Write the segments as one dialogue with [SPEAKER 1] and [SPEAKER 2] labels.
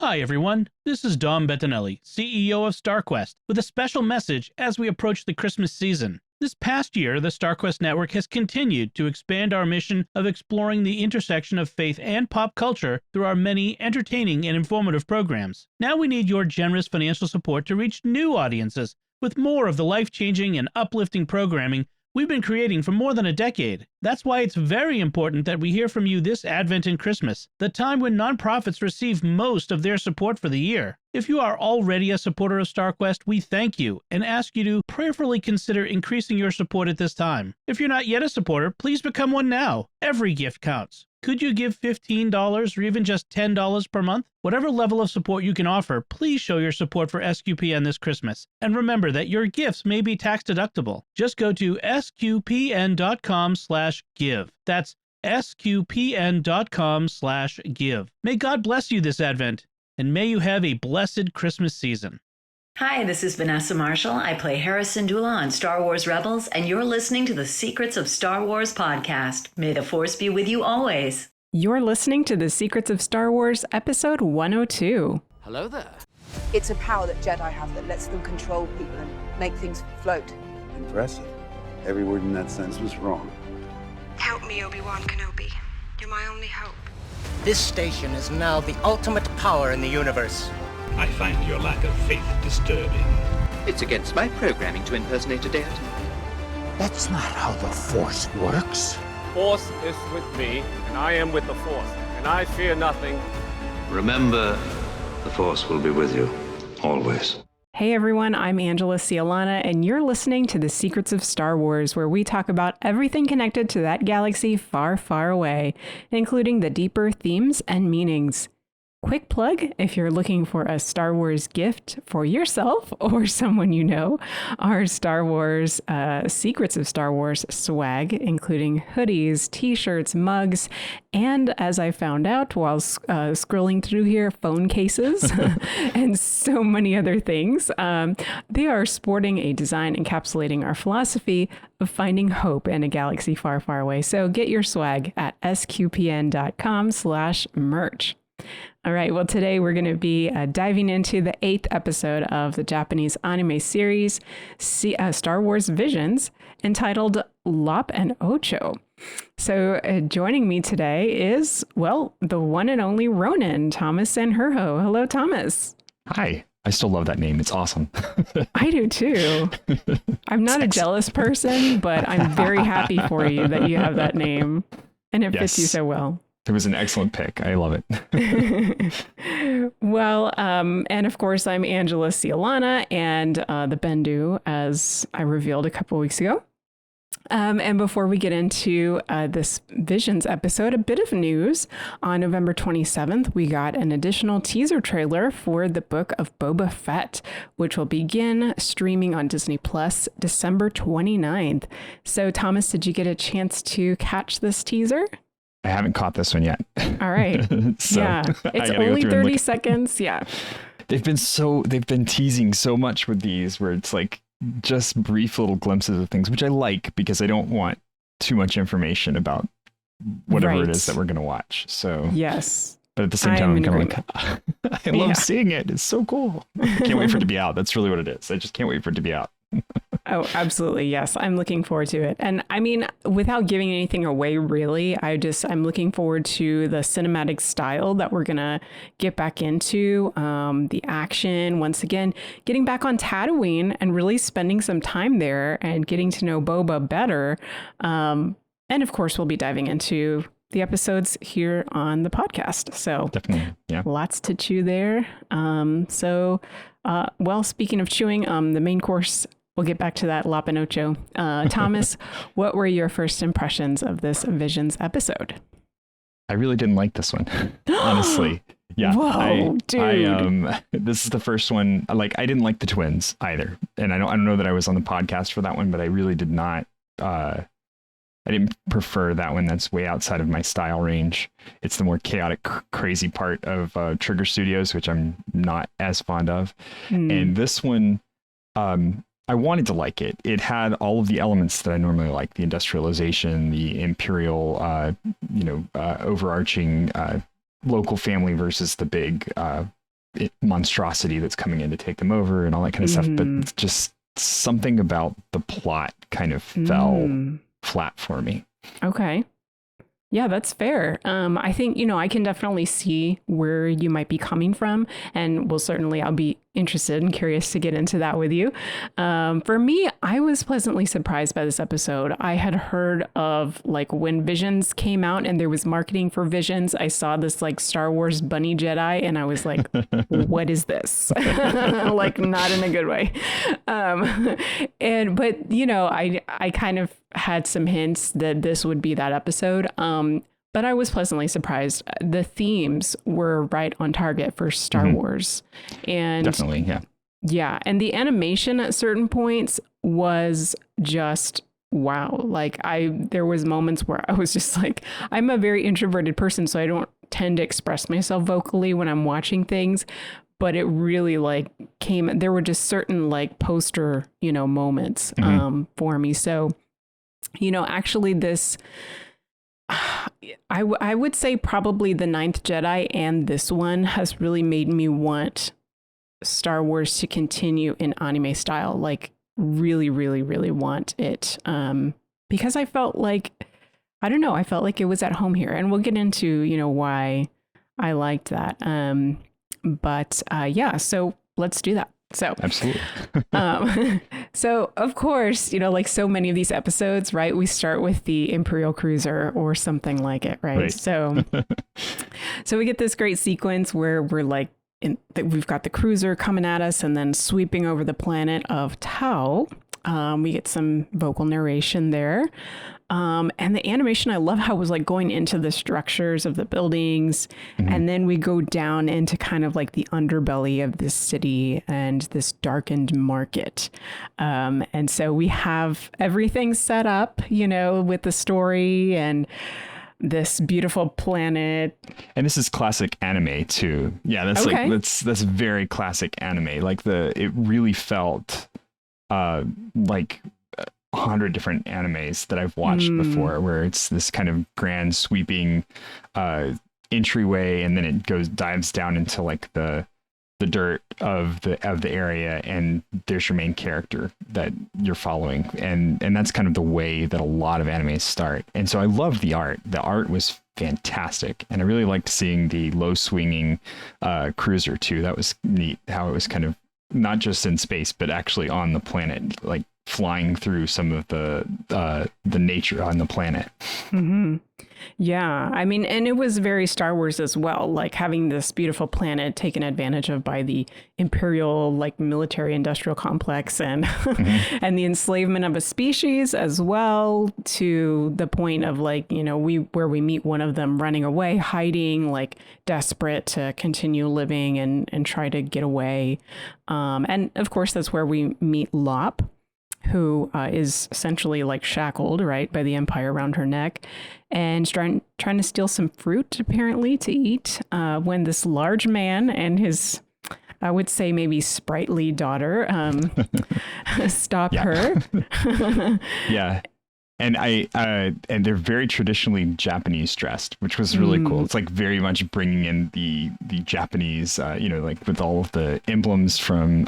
[SPEAKER 1] Hi everyone, this is Dom Bettinelli, CEO of StarQuest, with a special message as we approach the Christmas season. This past year, the StarQuest Network has continued to expand our mission of exploring the intersection of faith and pop culture through our many entertaining and informative programs. Now we need your generous financial support to reach new audiences with more of the life-changing and uplifting programming we've been creating for more than a decade. That's why it's very important that we hear from you this Advent and Christmas, the time when nonprofits receive most of their support for the year. If you are already a supporter of StarQuest, we thank you and ask you to prayerfully consider increasing your support at this time. If you're not yet a supporter, please become one now. Every gift counts. Could you give $15 or even just $10 per month? Whatever level of support you can offer, please show your support for SQPN this Christmas. And remember that your gifts may be tax deductible. Just go to sqpn.com/give. That's sqpn.com/give. May God bless you this Advent, and may you have a blessed Christmas season.
[SPEAKER 2] Hi, this is Vanessa Marshall. I play Hera Syndulla on Star Wars Rebels, and you're listening to the Secrets of Star Wars podcast. May the Force be with you always.
[SPEAKER 3] You're listening to the Secrets of Star Wars, episode 102.
[SPEAKER 4] Hello there.
[SPEAKER 5] It's a power that Jedi have that lets them control people and make things float.
[SPEAKER 6] Impressive. Every word in that sentence was wrong.
[SPEAKER 7] Help me, Obi-Wan Kenobi. You're my only hope.
[SPEAKER 4] This station is now the ultimate power in the universe.
[SPEAKER 8] I find your lack of faith disturbing.
[SPEAKER 9] It's against my programming to impersonate a deity.
[SPEAKER 10] That's not how the Force works.
[SPEAKER 11] Force is with me, and I am with the Force, and I fear nothing.
[SPEAKER 8] Remember, the Force will be with you, always.
[SPEAKER 3] Hey everyone, I'm Angela Sealana, and you're listening to the Secrets of Star Wars, where we talk about everything connected to that galaxy far, far away, including the deeper themes and meanings. Quick plug, if you're looking for a Star Wars gift for yourself or someone you know, our Star Wars Secrets of Star Wars swag, including hoodies, t-shirts, mugs, and as I found out while scrolling through here, phone cases and so many other things. They are sporting a design encapsulating our philosophy of finding hope in a galaxy far, far away. So get your swag at sqpn.com/merch. All right, well, today we're going to be diving into the 8th episode of the Japanese anime series, Star Wars Visions, entitled Lop Ocho. So joining me today is, well, the one and only Ronin, Thomas Sanjurjo. Hello, Thomas.
[SPEAKER 12] Hi. I still love that name. It's awesome.
[SPEAKER 3] I do too. I'm not a jealous person, but I'm very happy for you that you have that name, and it fits you so well.
[SPEAKER 12] It was an excellent pick. I love it.
[SPEAKER 3] Well, and of course, I'm Angela Sealana and the Bendu, as I revealed a couple weeks ago. And before we get into this Visions episode, a bit of news. On November 27th, we got an additional teaser trailer for the Book of Boba Fett, which will begin streaming on Disney Plus December 29th. So, Thomas, did you get a chance to catch this teaser?
[SPEAKER 12] I haven't caught this one yet.
[SPEAKER 3] All right.
[SPEAKER 12] So
[SPEAKER 3] yeah. It's only 30 seconds. Yeah.
[SPEAKER 12] They've been teasing so much with these where it's like just brief little glimpses of things, which I like because I don't want too much information about whatever it is that we're going to watch. So
[SPEAKER 3] yes.
[SPEAKER 12] But at the same time, I'm kind of like, I love seeing it. It's so cool. I can't wait for it to be out. That's really what it is. I just can't wait for it to be out.
[SPEAKER 3] Oh, absolutely. Yes. I'm looking forward to it. And I mean, without giving anything away, really, I'm looking forward to the cinematic style that we're going to get back into, the action, once again, getting back on Tatooine and really spending some time there and getting to know Boba better. And of course, we'll be diving into the episodes here on the podcast. So
[SPEAKER 12] definitely, yeah,
[SPEAKER 3] lots to chew there. Well, speaking of chewing, the main course, we'll get back to that, Lop Ocho. Thomas, what were your first impressions of this Visions episode?
[SPEAKER 12] I really didn't like this one, honestly. Yeah.
[SPEAKER 3] Whoa, dude.
[SPEAKER 12] This is the first one. Like, I didn't like the twins either. And I don't know that I was on the podcast for that one, but I really did not. I didn't prefer that one. That's way outside of my style range. It's the more chaotic, crazy part of Trigger Studios, which I'm not as fond of. And this one, I wanted to like it. It had all of the elements that I normally like: the industrialization, the Imperial, overarching local family versus the big monstrosity that's coming in to take them over and all that kind of stuff. But just something about the plot kind of fell flat for me.
[SPEAKER 3] Okay. Yeah, that's fair. I think, I can definitely see where you might be coming from, and I'll be interested and curious to get into that with you. For me, I was pleasantly surprised by this episode. I had heard of like when Visions came out and there was marketing for Visions. I saw this like Star Wars bunny Jedi and I was like, what is this? Like not in a good way. But I kind of had some hints that this would be that episode. But I was pleasantly surprised. The themes were right on target for Star Wars. And
[SPEAKER 12] definitely, yeah.
[SPEAKER 3] Yeah. And the animation at certain points was just wow. Like there was moments where I was just like, I'm a very introverted person, so I don't tend to express myself vocally when I'm watching things. But it really there were just certain like poster, moments for me. So, actually this, I would say probably The Ninth Jedi and this one has really made me want Star Wars to continue in anime style, like really, really, really want it. Because I felt like, I don't know, I felt like it was at home here, and we'll get into, why I liked that. Yeah, so let's do that. So
[SPEAKER 12] absolutely.
[SPEAKER 3] So of course, like so many of these episodes, right, we start with the Imperial Cruiser or something like it, right? So we get this great sequence where we're like we've got the cruiser coming at us and then sweeping over the planet of Tau. We get some vocal narration there. And the animation, I love how it was like going into the structures of the buildings. And then we go down into kind of like the underbelly of this city and this darkened market. And so we have everything set up, with the story and this beautiful planet.
[SPEAKER 12] And this is classic anime too. Yeah, that's
[SPEAKER 3] okay.
[SPEAKER 12] That's very classic anime. Like it really felt like 100 different animes that I've watched before, where it's this kind of grand sweeping entryway, and then it dives down into like the dirt of the area, and there's your main character that you're following, and that's kind of the way that a lot of animes start. And so I love the art. The art was fantastic, and I really liked seeing the low swinging cruiser too. That was neat, how it was kind of not just in space but actually on the planet, like flying through some of the nature on the planet.
[SPEAKER 3] Yeah, I mean, and it was very Star Wars as well, like having this beautiful planet taken advantage of by the Imperial military industrial complex and and the enslavement of a species as well, to the point of where we meet one of them running away, hiding, like desperate to continue living and try to get away. And of course, that's where we meet Lop, who is essentially like shackled, right, by the Empire around her neck, and trying to steal some fruit, apparently, to eat, when this large man and his, I would say maybe sprightly daughter, stop her.
[SPEAKER 12] Yeah. And and they're very traditionally Japanese dressed, which was really cool. It's like very much bringing in the Japanese, like with all of the emblems from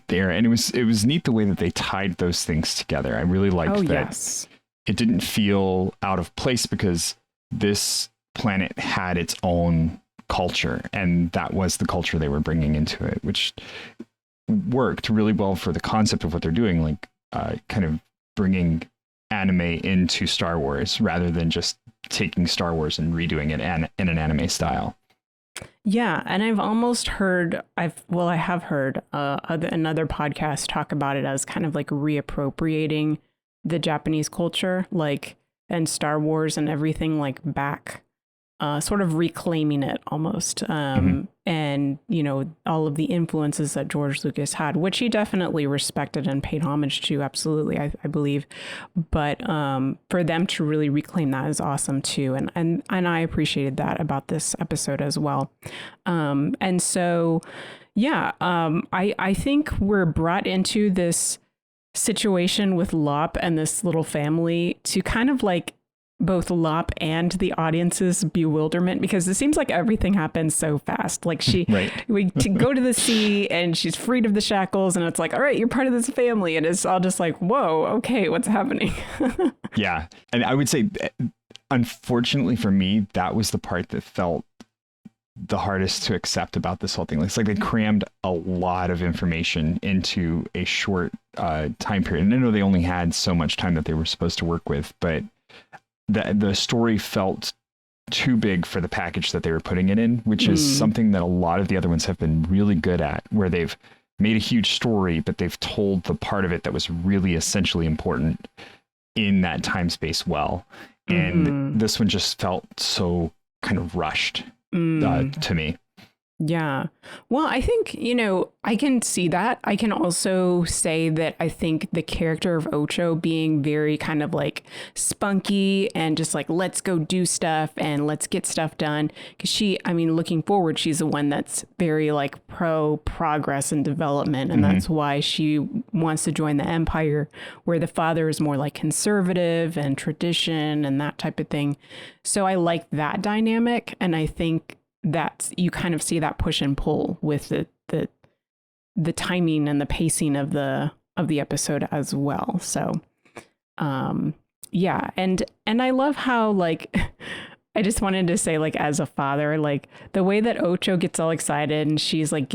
[SPEAKER 12] there. And it was neat the way that they tied those things together. I really liked that.
[SPEAKER 3] Yes.
[SPEAKER 12] It didn't feel out of place because this planet had its own culture, and that was the culture they were bringing into it, which worked really well for the concept of what they're doing, like kind of bringing anime into Star Wars rather than just taking Star Wars and redoing it in an anime style.
[SPEAKER 3] Yeah, and I've almost heard, I have heard another podcast talk about it as kind of like reappropriating the Japanese culture, and Star Wars and everything back, sort of reclaiming it almost. And, all of the influences that George Lucas had, which he definitely respected and paid homage to. Absolutely, I believe. But for them to really reclaim that is awesome, too. And I appreciated that about this episode as well. And so, yeah, I think we're brought into this situation with Lop and this little family to kind of both Lop and the audience's bewilderment, because it seems like everything happens so fast. Like we go to the sea and she's freed of the shackles, and it's like, all right, you're part of this family. And it's all just like, whoa, okay, what's happening?
[SPEAKER 12] Yeah. And I would say, unfortunately for me, that was the part that felt the hardest to accept about this whole thing. It's like they crammed a lot of information into a short time period. And I know they only had so much time that they were supposed to work with, but the story felt too big for the package that they were putting it in, which is something that a lot of the other ones have been really good at, where they've made a huge story, but they've told the part of it that was really essentially important in that time space well. And this one just felt so kind of rushed to me.
[SPEAKER 3] Yeah. Well, I think, I can see that. I can also say that I think the character of Ocho being very kind of like spunky and just like, let's go do stuff and let's get stuff done. Because looking forward, she's the one that's very like pro progress and development. And that's why she wants to join the Empire, where the father is more like conservative and tradition and that type of thing. So I like that dynamic. And I think that you kind of see that push and pull with the timing and the pacing of the episode as well. So, yeah. And I love how, like, I just wanted to say, like, as a father, like the way that Ocho gets all excited and she's like,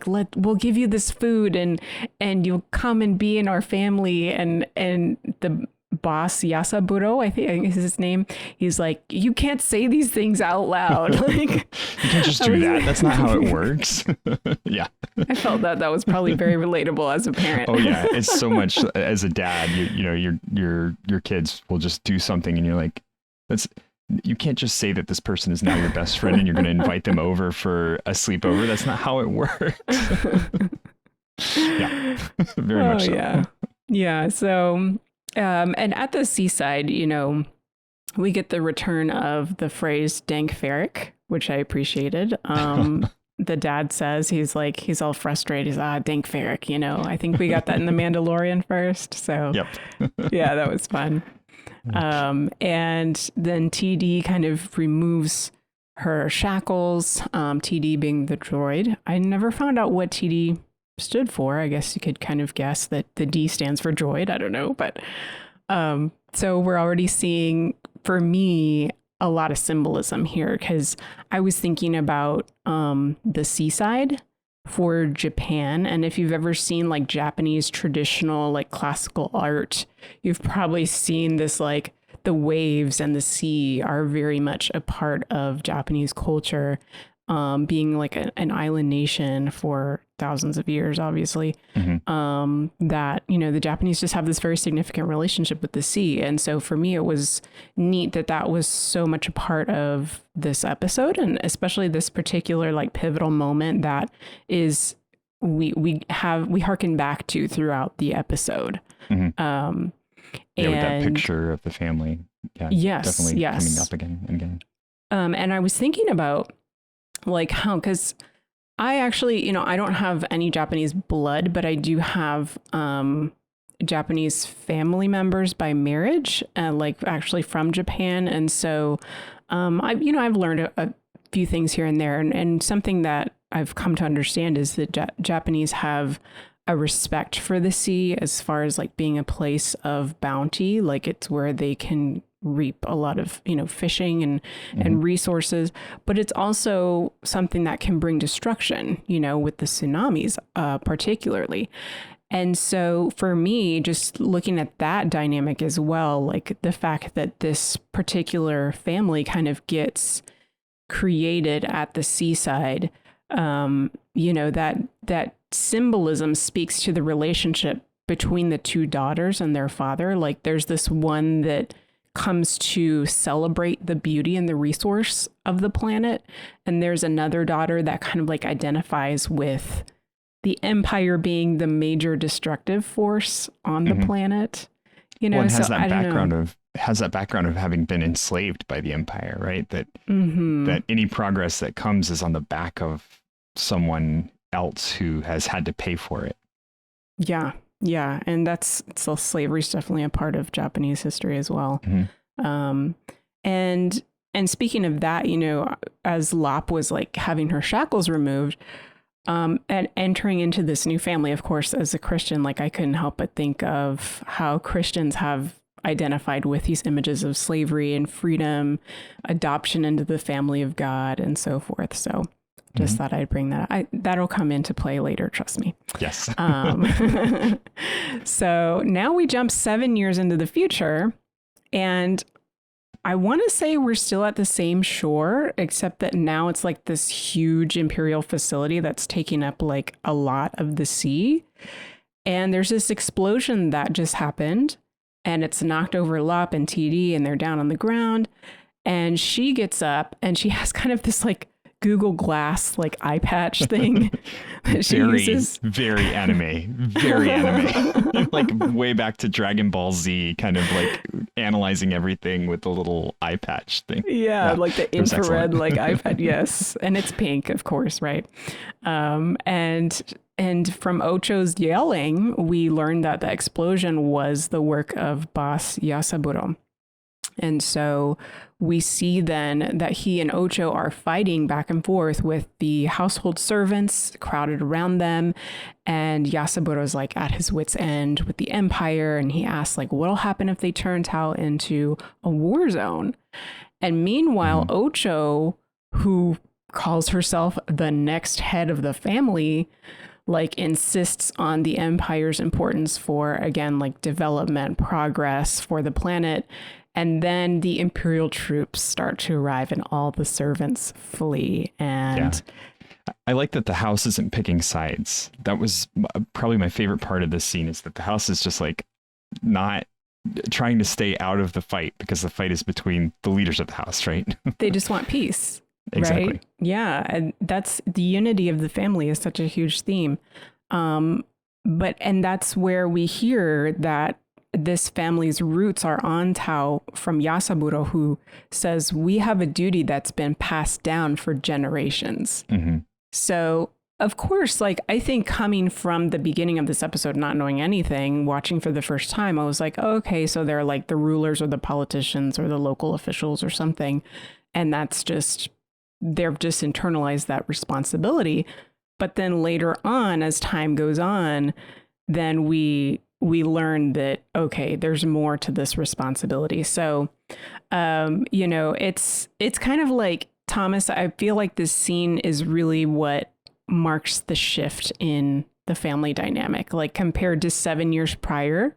[SPEAKER 3] we'll give you this food and you'll come and be in our family. And the boss, Yasaburo, I think is his name, he's like, you can't say these things out loud. Like,
[SPEAKER 12] you can't just do that. That's not how it works. Yeah. I
[SPEAKER 3] felt that was probably very relatable as a parent.
[SPEAKER 12] Oh yeah. It's so much as a dad, your kids will just do something and you're like, you can't just say that this person is now your best friend and you're going to invite them over for a sleepover. That's not how it works. Yeah. Very much so.
[SPEAKER 3] Yeah. Yeah. So, and at the seaside, we get the return of the phrase dank ferric, which I appreciated. The dad says, he's all frustrated. He's dank ferric, I think we got that in The Mandalorian first. So
[SPEAKER 12] yep.
[SPEAKER 3] Yeah, that was fun. And then TD kind of removes her shackles, TD being the droid. I never found out what TD stood for. I guess you could kind of guess that the D stands for droid. I don't know. But so we're already seeing, for me, a lot of symbolism here, because I was thinking about the seaside for Japan. And if you've ever seen like Japanese traditional like classical art, you've probably seen this, like the waves and the sea are very much a part of Japanese culture, being like an island nation for thousands of years, obviously. That, the Japanese just have this very significant relationship with the sea. And so for me, it was neat that was so much a part of this episode, and especially this particular like pivotal moment that is we harken back to throughout the episode.
[SPEAKER 12] With that picture of the family. Yeah,
[SPEAKER 3] yes,
[SPEAKER 12] definitely coming up again and again.
[SPEAKER 3] And I was thinking about like how, because I actually, I don't have any Japanese blood, but I do have Japanese family members by marriage, like actually from Japan. And so I've learned a few things here and there. And something that I've come to understand is that Japanese have a respect for the sea as far as like being a place of bounty. Like it's where they can reap a lot of, fishing and resources, but it's also something that can bring destruction, with the tsunamis, particularly. And so for me, just looking at that dynamic as well, like the fact that this particular family kind of gets created at the seaside, that symbolism speaks to the relationship between the two daughters and their father. Like there's this one that comes to celebrate the beauty and the resource of the planet, and there's another daughter that kind of like identifies with the Empire being the major destructive force on the planet.
[SPEAKER 12] Has that background of having been enslaved by the Empire, right? That that any progress that comes is on the back of someone else who has had to pay for it. Yeah.
[SPEAKER 3] Yeah, and slavery is definitely a part of Japanese history as well. And speaking of that, you know, as Lop was like having her shackles removed, and entering into this new family, of course, as a Christian, like I couldn't help but think of how Christians have identified with these images of slavery and freedom, adoption into the family of God, and so forth. So just thought I'd bring that up. That'll come into play later, trust me.
[SPEAKER 12] Yes.
[SPEAKER 3] So now we jump 7 years into the future, and I want to say we're still at the same shore, except that now it's like this huge Imperial facility that's taking up like a lot of the sea. And there's this explosion that just happened, and it's knocked over Lop and TD, and they're down on the ground. And she gets up, and she has kind of this like Google Glass like eye patch thing that she uses.
[SPEAKER 12] Very anime, like way back to Dragon Ball Z, kind of like analyzing everything with the little eye patch thing.
[SPEAKER 3] Yeah, like the infrared like iPad. Yes, and it's pink, of course, right? And from Ocho's yelling, we learned that the explosion was the work of boss Yasaburo. And so we see then that he and Ocho are fighting back and forth with the household servants crowded around them. And Yasaburo's like at his wit's end with the Empire. And he asks like, what'll happen if they turn Tao into a war zone? And meanwhile, Ocho, who calls herself the next head of the family, like insists on the Empire's importance for, again, like development, progress for the planet. And then the Imperial troops start to arrive and all the servants flee. And
[SPEAKER 12] I like that the house isn't picking sides. That was probably my favorite part of this scene, is that the house is just like not trying to stay out of the fight, because the fight is between the leaders of the house, right?
[SPEAKER 3] They just want peace.
[SPEAKER 12] Exactly.
[SPEAKER 3] Right? Yeah. And that's the unity of the family is such a huge theme. And that's where we hear that this family's roots are on Tao from Yasaburo, who says, we have a duty that's been passed down for generations. So, of course, like I think coming from the beginning of this episode, not knowing anything, watching for the first time, I was like, oh, okay, so they're like the rulers or the politicians or the local officials or something. And that's just, they've just internalized that responsibility. But then later on, as time goes on, then we learn that, okay, there's more to this responsibility. So, you know, it's kind of like, Thomas, I feel like this scene is really what marks the shift in the family dynamic, like compared to 7 years prior.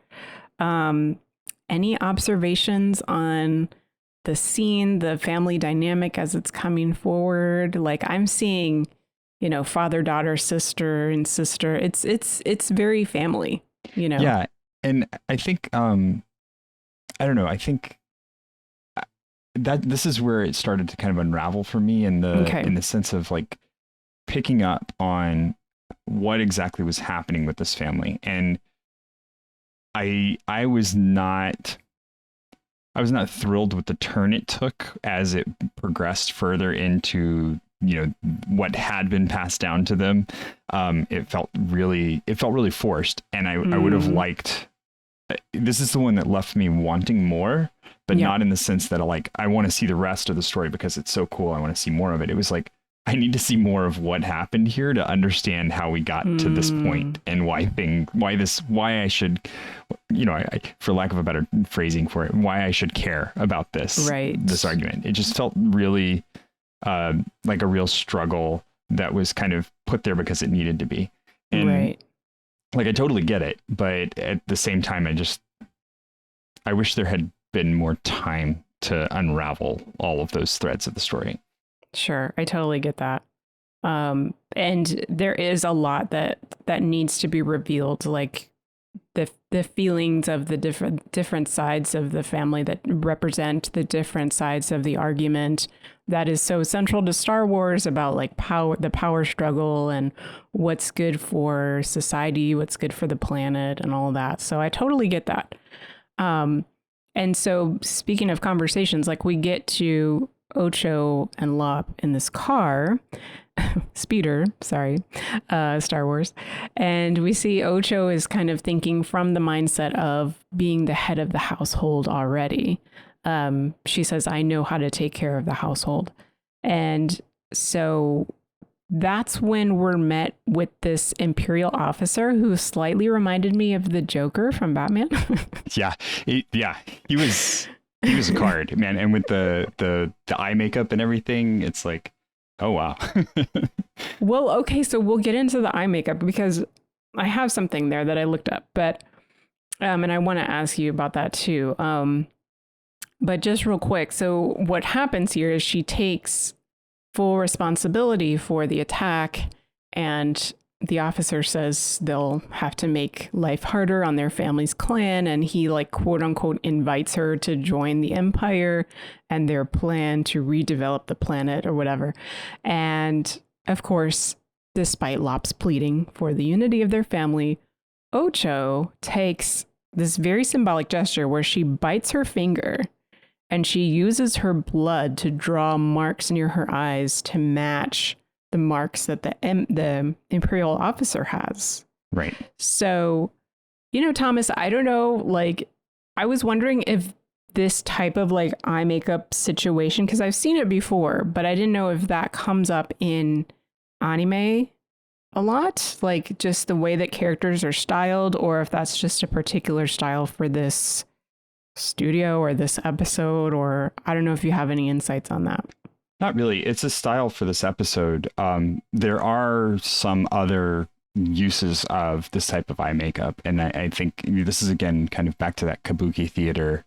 [SPEAKER 3] Any observations on the scene, the family dynamic as it's coming forward? Like I'm seeing, you know, father, daughter, sister and sister. It's very family. You know?
[SPEAKER 12] Yeah. And I think, I don't know, I think that this is where it started to kind of unravel for me in the sense of like picking up on what exactly was happening with this family. And I was not thrilled with the turn it took as it progressed further into, you know, what had been passed down to them. It felt really forced, and I would have liked, this is the one that left me wanting more, but not in the sense that I want to see the rest of the story because it's so cool. I want to see more of it. It was like, I need to see more of what happened here to understand how we got to this point and why I should, you know, I, for lack of a better phrasing for it, why I should care about this argument. It just felt really, like a real struggle that was kind of put there because it needed to be. And like, I totally get it, but at the same time, I wish there had been more time to unravel all of those threads of the story.
[SPEAKER 3] Sure. I totally get that. And there is a lot that needs to be revealed, like the feelings of the different sides of the family that represent the different sides of the argument that is so central to Star Wars about like the power struggle and what's good for society, what's good for the planet and all that. So I totally get that. And so speaking of conversations, like we get to Ocho and Lop in this car, speeder, sorry, Star Wars. And we see Ocho is kind of thinking from the mindset of being the head of the household already. she says, I know how to take care of the household. And so that's when we're met with this Imperial officer who slightly reminded me of the Joker from Batman.
[SPEAKER 12] He was a card, man. And with the eye makeup and everything, it's like, oh, wow.
[SPEAKER 3] Well, okay, so we'll get into the eye makeup because I have something there that I looked up, but and I want to ask you about that too. But just real quick, so what happens here is she takes full responsibility for the attack, and the officer says they'll have to make life harder on their family's clan, and he, like, quote unquote invites her to join the Empire and their plan to redevelop the planet or whatever. And of course, despite Lop's pleading for the unity of their family, Ocho takes this very symbolic gesture where she bites her finger and she uses her blood to draw marks near her eyes to match the marks that the Imperial officer has.
[SPEAKER 12] Right.
[SPEAKER 3] So, Thomas, I don't know, like, I was wondering if this type of, like, eye makeup situation, because I've seen it before, but I didn't know if that comes up in anime a lot, like just the way that characters are styled, or if that's just a particular style for this studio or this episode, or I don't know if you have any insights on that.
[SPEAKER 12] Not really. It's a style for this episode. There are some other uses of this type of eye makeup, and I think this is, again, kind of back to that kabuki theater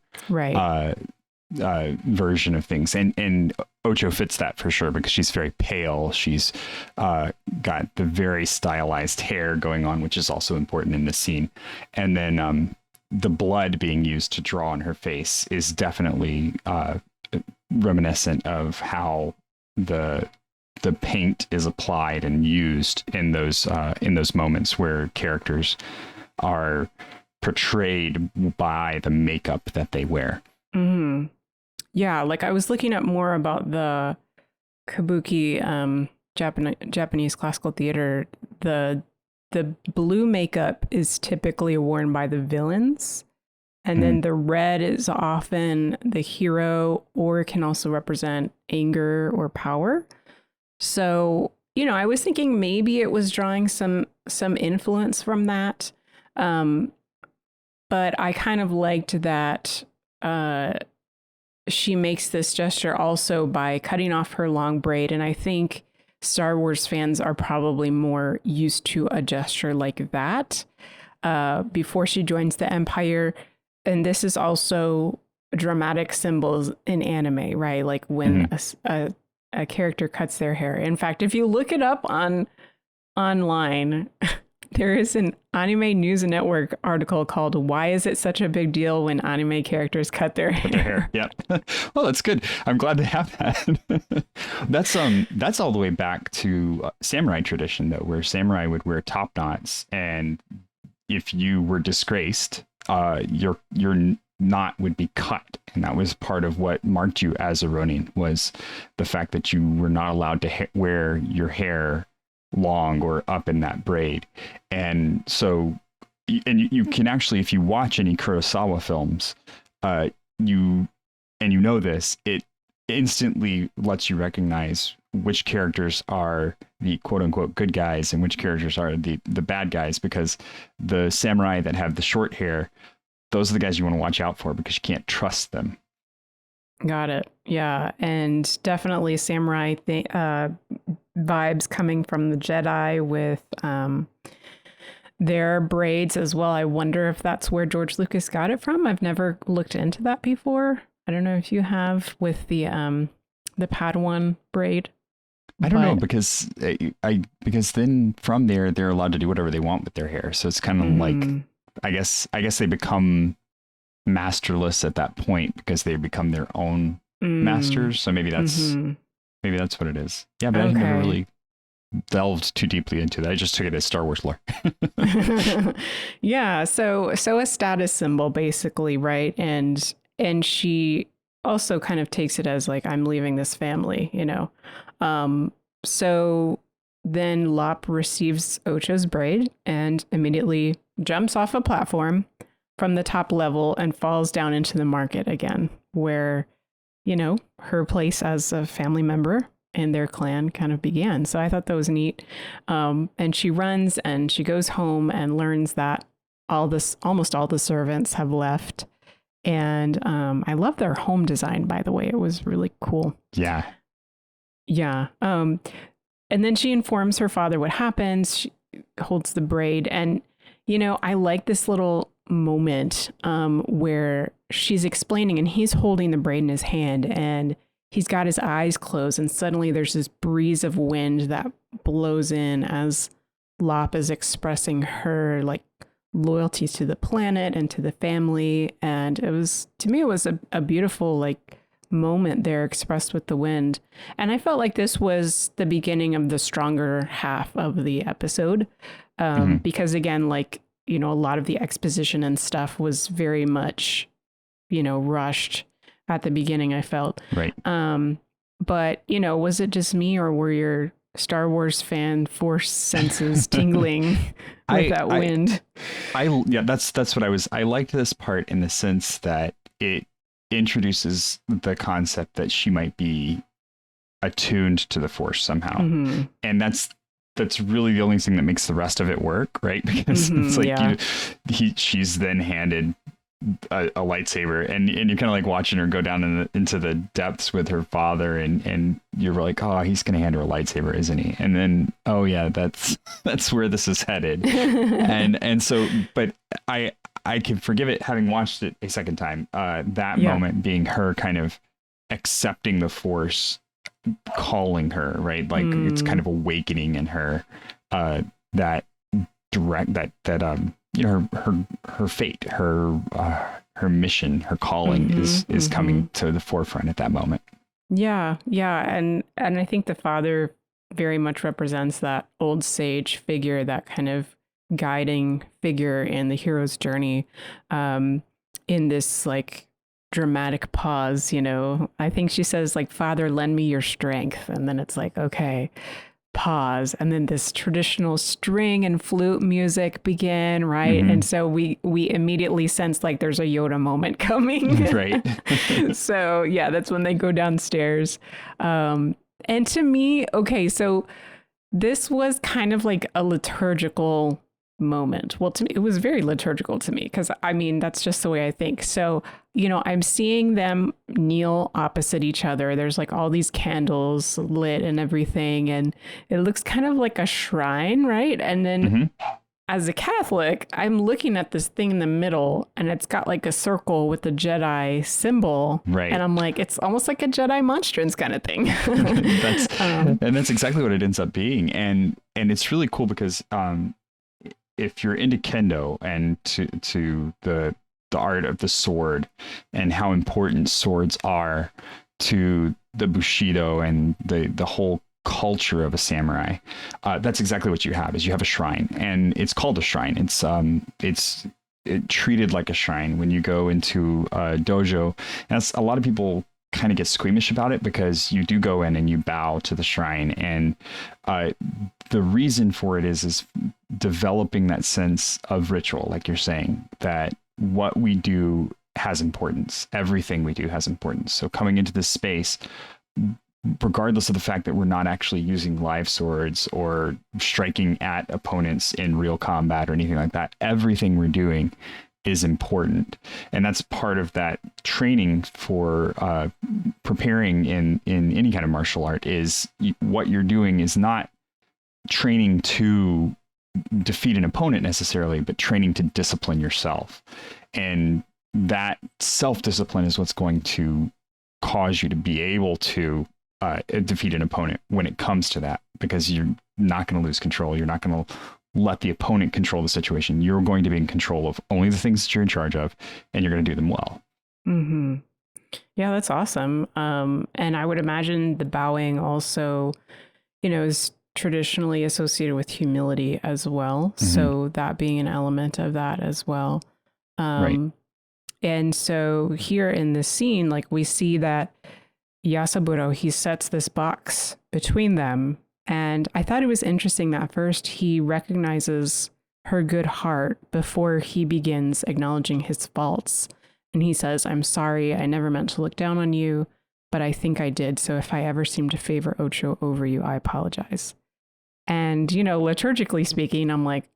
[SPEAKER 12] version of things, and Ocho fits that for sure because she's very pale. She's got the very stylized hair going on, which is also important in this scene, and then the blood being used to draw on her face is definitely reminiscent of how the paint is applied and used in those moments where characters are portrayed by the makeup that they wear.
[SPEAKER 3] Mm-hmm. Yeah, like I was looking up more about the kabuki Japanese classical theater. The blue makeup is typically worn by the villains, and then the red is often the hero, or it can also represent anger or power. So, I was thinking maybe it was drawing some influence from that. But I kind of liked that she makes this gesture also by cutting off her long braid. And I think Star Wars fans are probably more used to a gesture like that before she joins the Empire. And this is also dramatic symbols in anime, right? Like when a character cuts their hair. In fact, if you look it up online, there is an Anime News Network article called "Why Is It Such a Big Deal When Anime Characters Cut Their Hair?"
[SPEAKER 12] Yeah. Well, that's good. I'm glad they have that. That's all the way back to samurai tradition, though, where samurai would wear top knots, and if you were disgraced, your knot would be cut, and that was part of what marked you as a Ronin, was the fact that you were not allowed to wear your hair long or up in that braid. And so, you can actually, if you watch any Kurosawa films, you know this, it instantly lets you recognize which characters are the quote unquote good guys and which characters are the bad guys, because the samurai that have the short hair, those are the guys you want to watch out for because you can't trust them.
[SPEAKER 3] Got it. Yeah. And definitely samurai vibes coming from the Jedi with their braids as well. I wonder if that's where George Lucas got it from. I've never looked into that before. I don't know if you have with the Padawan braid.
[SPEAKER 12] I don't know, because then from there they're allowed to do whatever they want with their hair. So it's kind of like, I guess they become masterless at that point because they become their own masters. So maybe that's what it is. Yeah, but I've never really delved too deeply into that. I just took it as Star Wars lore.
[SPEAKER 3] Yeah, so a status symbol basically, right? And she also kind of takes it as like, I'm leaving this family, So then Lop receives Ocho's braid and immediately jumps off a platform from the top level and falls down into the market again, where, her place as a family member in their clan kind of began. So I thought that was neat. And she runs and she goes home and learns that almost all the servants have left. And I love their home design, by the way. It was really cool.
[SPEAKER 12] Yeah.
[SPEAKER 3] Yeah. And then she informs her father what happens. She holds the braid. And, I like this little moment where she's explaining and he's holding the braid in his hand and he's got his eyes closed. And suddenly there's this breeze of wind that blows in as Lop is expressing her loyalty to the planet and to the family. And it was a beautiful moment there expressed with the wind. And I felt like this was the beginning of the stronger half of the episode. Because again, a lot of the exposition and stuff was very much, rushed at the beginning, I felt.
[SPEAKER 12] Right.
[SPEAKER 3] But, was it just me or were your Star Wars fan force senses tingling with that wind?
[SPEAKER 12] That's what I was. I liked this part in the sense that it introduces the concept that she might be attuned to the Force somehow. Mm-hmm. And that's really the only thing that makes the rest of it work, right? Because it's she's then handed a lightsaber and you're kind of watching her go down into the depths with her father and you're like, oh, he's going to hand her a lightsaber, isn't he? And then, oh yeah, that's where this is headed. and so, but I can forgive it having watched it a second time, that moment being her kind of accepting the Force calling her, right? It's kind of awakening in her, that her fate, her mission, her calling is coming to the forefront at that moment.
[SPEAKER 3] Yeah. And I think the father very much represents that old sage figure, that kind of guiding figure in the hero's journey, in this dramatic pause. I think she says Father, lend me your strength, and then it's okay, pause, and then this traditional string and flute music begin, right? And so we immediately sense there's a Yoda moment coming.
[SPEAKER 12] Right.
[SPEAKER 3] So yeah, that's when they go downstairs. And to me, okay, so this was kind of a liturgical moment. Well, to me, it was very liturgical to me because that's just the way I think. So, I'm seeing them kneel opposite each other. There's all these candles lit and everything, and it looks kind of like a shrine, right? And then as a Catholic, I'm looking at this thing in the middle and it's got a circle with the Jedi symbol. Right. And I'm it's almost like a Jedi monstrance kind of thing.
[SPEAKER 12] And that's exactly what it ends up being. And it's really cool because, if you're into kendo and to the art of the sword and how important swords are to the Bushido and the whole culture of a samurai, that's exactly what you have. Is you have a shrine, and it's called a shrine. It's treated like a shrine when you go into a dojo. And a lot of people kind of get squeamish about it because you do go in and you bow to the shrine, and the reason for it is developing that sense of ritual, like you're saying, that what we do has importance. Everything we do has importance. So coming into this space, regardless of the fact that we're not actually using live swords or striking at opponents in real combat or anything like that, everything we're doing is important. And that's part of that training for preparing in any kind of martial art. Is what you're doing is not training to defeat an opponent necessarily, but training to discipline yourself. And that self-discipline is what's going to cause you to be able to defeat an opponent when it comes to that, because you're not going to lose control. You're not going to let the opponent control the situation. You're going to be in control of only the things that you're in charge of, and you're going to do them well.
[SPEAKER 3] Mm-hmm. Yeah, that's awesome. And I would imagine the bowing also, is traditionally associated with humility as well. Mm-hmm. So that being an element of that as well.
[SPEAKER 12] Right.
[SPEAKER 3] And so here in this scene, we see that Yasaburo, he sets this box between them. And I thought it was interesting that first he recognizes her good heart before he begins acknowledging his faults. And he says, "I'm sorry, I never meant to look down on you, but I think I did. So if I ever seem to favor Ocho over you, I apologize." And, liturgically speaking, I'm like,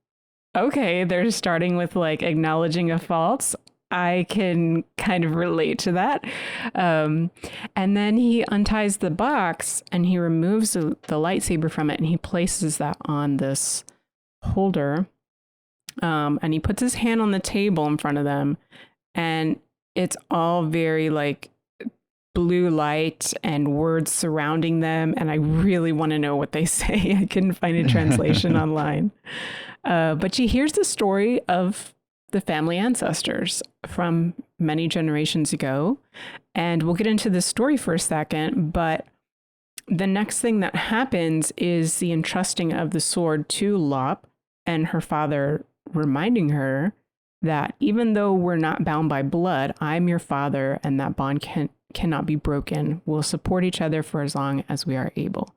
[SPEAKER 3] okay, they're starting with like acknowledging of faults. I can kind of relate to that. And then he unties the box and he removes the lightsaber from it and he places that on this holder. And he puts his hand on the table in front of them. And it's all very like blue light and words surrounding them. And I really want to know what they say. I couldn't find a translation online. But she hears the story of the family ancestors from many generations ago. And we'll get into the story for a second. But the next thing that happens is the entrusting of the sword to Lop and her father reminding her that even though we're not bound by blood, I'm your father and that bond cannot be broken. We'll support each other for as long as we are able.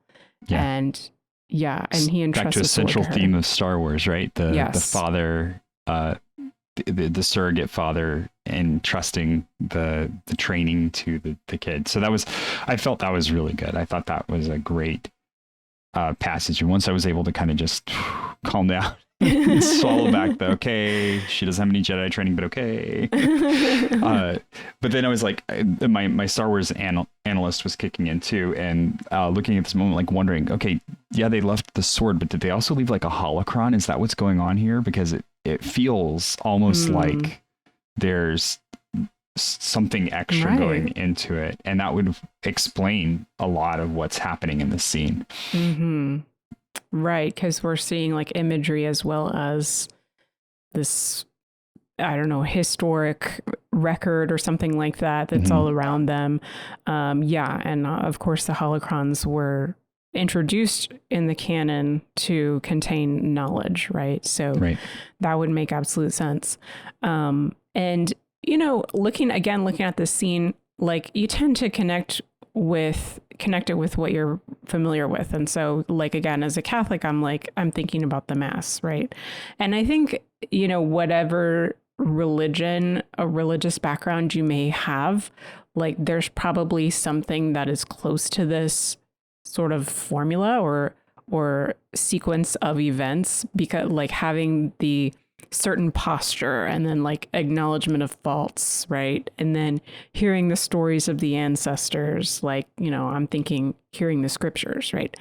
[SPEAKER 12] Yeah.
[SPEAKER 3] And he entrusts
[SPEAKER 12] back to a central theme of Star Wars, right? The father, the surrogate father, and trusting the training to the kid. So I felt that was really good. I thought that was a great passage. And once I was able to kind of just calm down, swallow back okay, she doesn't have any Jedi training, but okay. But then I was like, my Star Wars analyst was kicking in too, and looking at this moment, like wondering, okay, yeah, they left the sword, but did they also leave like a holocron? Is that what's going on here? Because it feels almost like there's something extra going into it, and that would explain a lot of what's happening in the scene.
[SPEAKER 3] Mm-hmm. Right, because we're seeing like imagery as well as this, I don't know, historic record or something like that that's all around them. And of course the holocrons were introduced in the canon to contain knowledge, right? So that would make absolute sense. And, looking at this scene, like you tend to connect it with what you're familiar with. And so like, again, as a Catholic, I'm thinking about the Mass, right? And I think, whatever religion, a religious background you may have, like there's probably something that is close to this sort of formula or sequence of events, because like having the certain posture and then like acknowledgement of faults, right? And then hearing the stories of the ancestors, like, I'm thinking hearing the scriptures, right?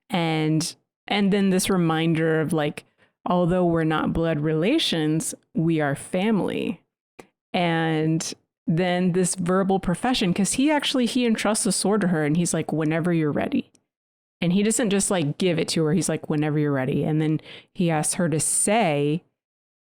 [SPEAKER 3] And then this reminder of like, although we're not blood relations, we are family. And then this verbal profession, because he entrusts the sword to her and he's like, whenever you're ready. And he doesn't just like give it to her. He's like, whenever you're ready. And then he asks her to say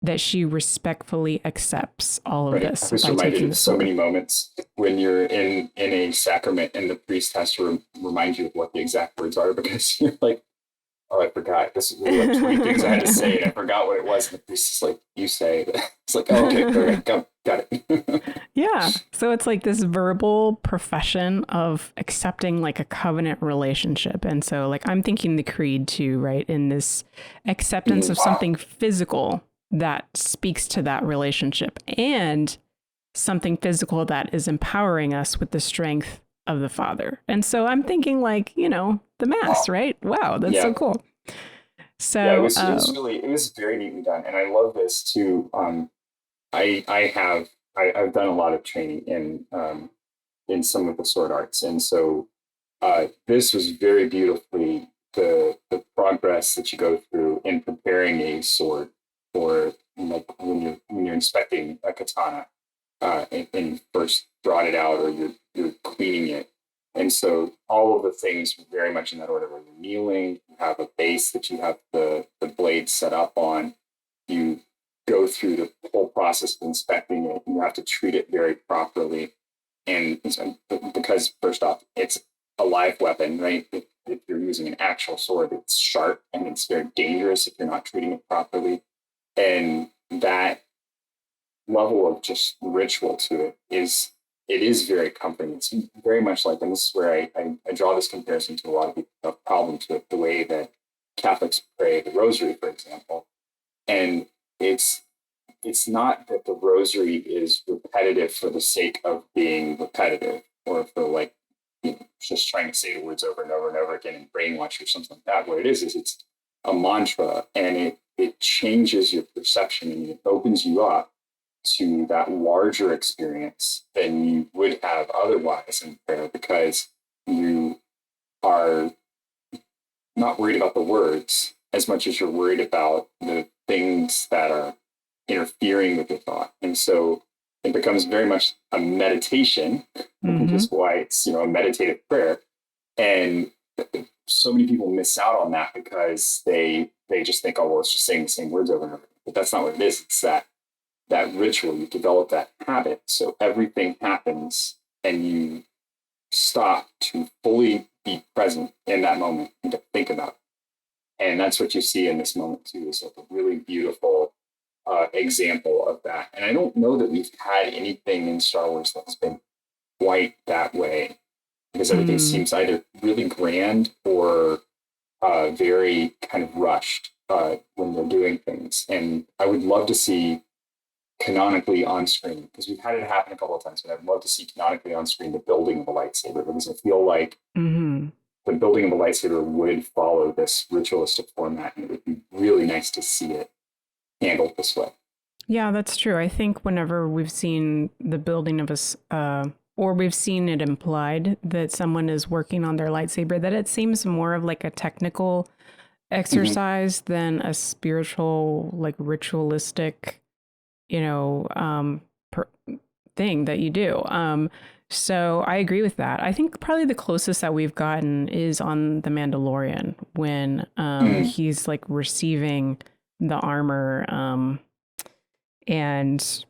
[SPEAKER 3] that she respectfully accepts all of this.
[SPEAKER 13] I was reminded of so many moments when you're in a sacrament and the priest has to remind you of what the exact words are, because you're like, oh, I forgot. This is like 20 things I had to say, and I forgot what it was. And the priest is like, you say. It's like, oh, okay, got it.
[SPEAKER 3] Yeah. So it's like this verbal profession of accepting like a covenant relationship. And so like I'm thinking the creed too, right? In this acceptance of something physical that speaks to that relationship, and something physical that is empowering us with the strength of the Father. And so I'm thinking like, the Mass, right? Wow, that's so cool. So
[SPEAKER 13] it was very neatly done. And I love this too. I've done a lot of training in some of the sword arts. And so this was very beautifully the progress that you go through in preparing a sword for like when you're inspecting a katana and you first brought it out or you're cleaning it. And so all of the things very much in that order, where you're kneeling, you have a base that you have the blade set up on, you go through the whole process of inspecting it, you have to treat it very properly. And because first off, it's a live weapon, right? If you're using an actual sword, it's sharp and it's very dangerous if you're not treating it properly. And that level of just ritual to it is very comforting. It's very much like, and this is where I draw this comparison to a lot of people have problems with the way that Catholics pray the rosary, for example. And it's it's not that the rosary is repetitive for the sake of being repetitive, or for like, just trying to say the words over and over and over again and brainwash or something like that. What it is it's a mantra, and it changes your perception, and it opens you up to that larger experience than you would have otherwise in prayer, because you are not worried about the words as much as you're worried about the things that are interfering with your thought. And so it becomes very much a meditation, which is why it's, a meditative prayer. And so many people miss out on that because they just think, oh, well, it's just saying the same words over and over. But that's not what it is. It's that ritual. You develop that habit. So everything happens and you stop to fully be present in that moment and to think about it. And that's what you see in this moment too, is like a really beautiful example of that. And I don't know that we've had anything in Star Wars that's been quite that way, because everything seems either really grand or very kind of rushed when they're doing things. And I would love to see canonically on screen, because we've had it happen a couple of times, but I'd love to see canonically on screen the building of a lightsaber, because I feel like the building of a lightsaber would follow this ritualistic format, and it would be really nice to see it handled this way.
[SPEAKER 3] Yeah, that's true. I think whenever we've seen the building of or we've seen it implied that someone is working on their lightsaber, that it seems more of like a technical exercise than a spiritual, like ritualistic, thing that you do. So I agree with that. I think probably the closest that we've gotten is on The Mandalorian, when he's like receiving the armor, and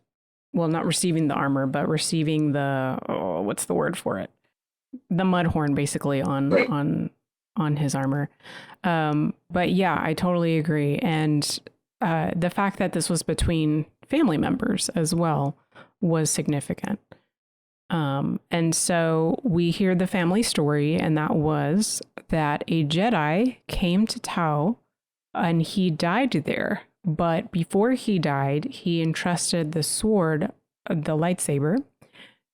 [SPEAKER 3] well, not receiving the armor, but receiving the, what's the word for it? The mudhorn, basically on his armor. But yeah, I totally agree. And the fact that this was between family members as well was significant. And so we hear the family story, and that was that a Jedi came to Tau and he died there. But before he died, he entrusted the sword, the lightsaber,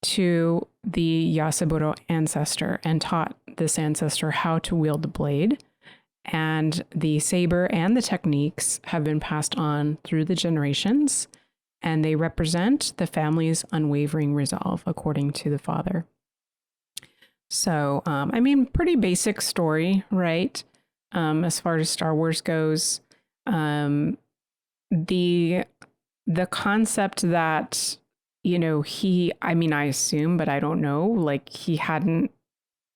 [SPEAKER 3] to the Yasaburo ancestor and taught this ancestor how to wield the blade. And the saber and the techniques have been passed on through the generations, and they represent the family's unwavering resolve, according to the father. So, pretty basic story, right? As far as Star Wars goes. The concept that, I assume, but I don't know, like he hadn't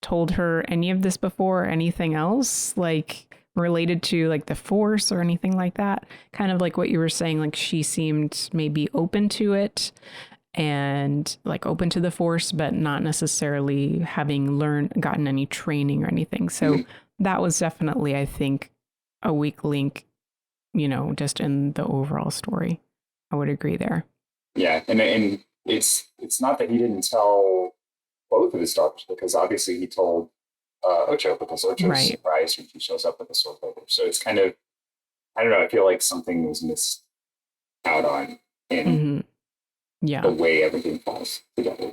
[SPEAKER 3] told her any of this before or anything else, like related to like the Force or anything like that. Kind of like what you were saying, like she seemed maybe open to it and like open to the Force, but not necessarily having gotten any training or anything. So that was definitely, I think, a weak link, just in the overall story. I would agree there.
[SPEAKER 13] Yeah, and it's not that he didn't tell both of his daughters, because obviously he told Ocho, because Ocho's surprised when she shows up with a sword later. So it's kind of, I don't know, I feel like something was missed out on in the way everything falls together.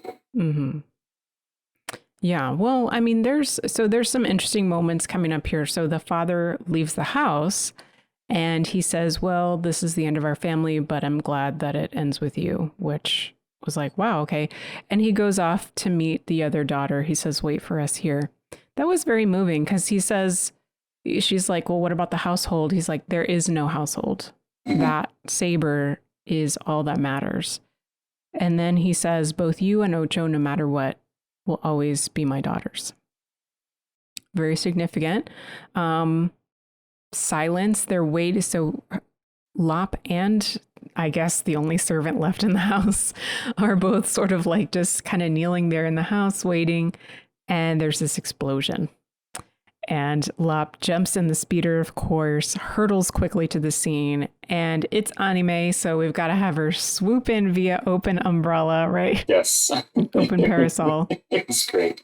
[SPEAKER 3] Yeah, well, there's some interesting moments coming up here. So the father leaves the house and he says, well, this is the end of our family, but I'm glad that it ends with you, which was like, wow, okay. And he goes off to meet the other daughter. He says, wait for us here. That was very moving, because he says, she's like, well, what about the household? He's like, there is no household. That saber is all that matters. And then he says, both you and Ocho, no matter what, will always be my daughters. Very significant. Silence, their weight is so... Lop and I guess the only servant left in the house are both sort of like just kind of kneeling there in the house waiting. And there's this explosion. And Lop jumps in the speeder, of course, hurtles quickly to the scene. And it's anime, so we've got to have her swoop in via open umbrella, right?
[SPEAKER 13] Yes.
[SPEAKER 3] Open parasol.
[SPEAKER 13] It's great.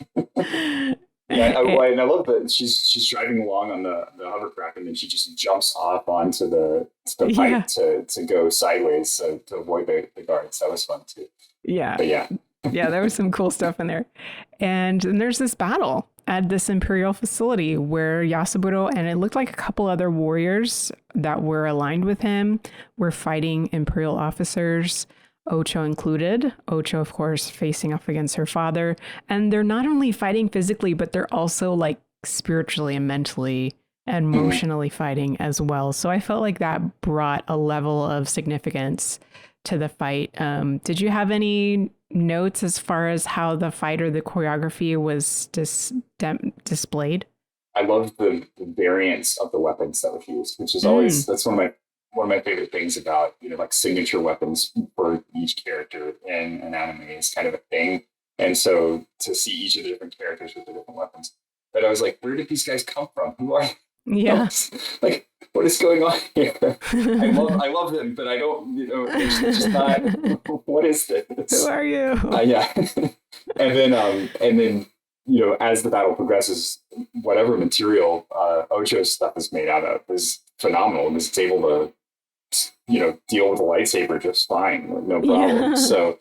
[SPEAKER 13] And I love that she's driving along on the hovercraft, and then she just jumps off onto the pipe to go sideways to avoid the guards. That was fun too.
[SPEAKER 3] Yeah.
[SPEAKER 13] But yeah.
[SPEAKER 3] Yeah, there was some cool stuff in there. And then there's this battle at this Imperial facility where Yasaburo and it looked like a couple other warriors that were aligned with him were fighting Imperial officers, Ocho included. Ocho, of course, facing off against her father. And they're not only fighting physically, but they're also like spiritually and mentally and emotionally fighting as well. So I felt like that brought a level of significance to the fight. Did you have any notes as far as how the fight or the choreography was displayed?
[SPEAKER 13] I love the variants of the weapons that were used, which is always that's one of my favorite things about like signature weapons for each character in an anime is kind of a thing. And so to see each of the different characters with the different weapons, but I was like, where did these guys come from? Who are
[SPEAKER 3] Yeah.
[SPEAKER 13] Like, what is going on here? I love them, but I don't, it's just not, what is this?
[SPEAKER 3] Who are you?
[SPEAKER 13] Yeah. and then, as the battle progresses, whatever material Ocho's stuff is made out of is phenomenal and is able to, deal with a lightsaber just fine, no problem. Yeah. So,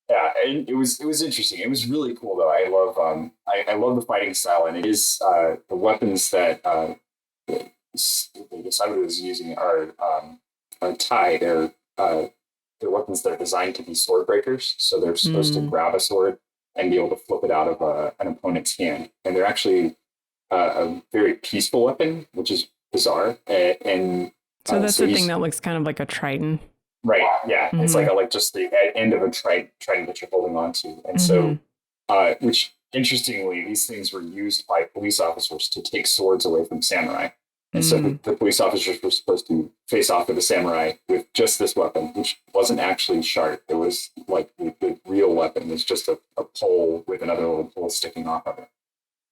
[SPEAKER 13] yeah, and it was interesting. It was really cool though. I love the fighting style, and it is the weapons that the Saiburu is using are tied. They're weapons that are designed to be sword breakers, so they're supposed to grab a sword and be able to flip it out of an opponent's hand. And they're actually a very peaceful weapon, which is bizarre. And
[SPEAKER 3] so that's the thing that looks kind of like a trident.
[SPEAKER 13] Right. Yeah. Mm-hmm. It's like just the end of a trident that you're holding on to. And so, which interestingly, these things were used by police officers to take swords away from samurai. And so the police officers were supposed to face off with a samurai with just this weapon, which wasn't actually sharp. It was like the real weapon was just a pole with another little pole sticking off of it.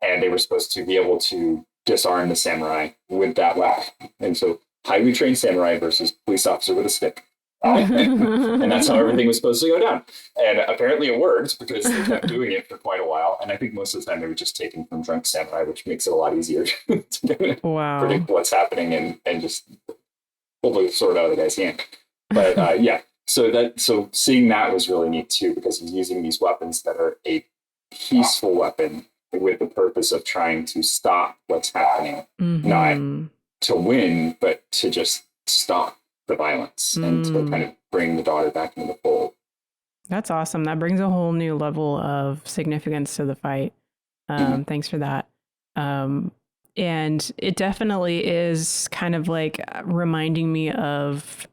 [SPEAKER 13] And they were supposed to be able to disarm the samurai with that weapon. And so highly trained samurai versus police officer with a stick. And that's how everything was supposed to go down. And apparently it worked because they kept doing it for quite a while. And I think most of the time they were just taken from drunk samurai, which makes it a lot easier to predict what's happening and just pull the sword out of the guy's hand. But so seeing that was really neat too, because he's using these weapons that are a peaceful weapon with the purpose of trying to stop what's happening, not to win, but to just stop the violence and to kind of bring the daughter back into the fold.
[SPEAKER 3] That's awesome. That brings a whole new level of significance to the fight. Thanks for that. And it definitely is kind of like reminding me of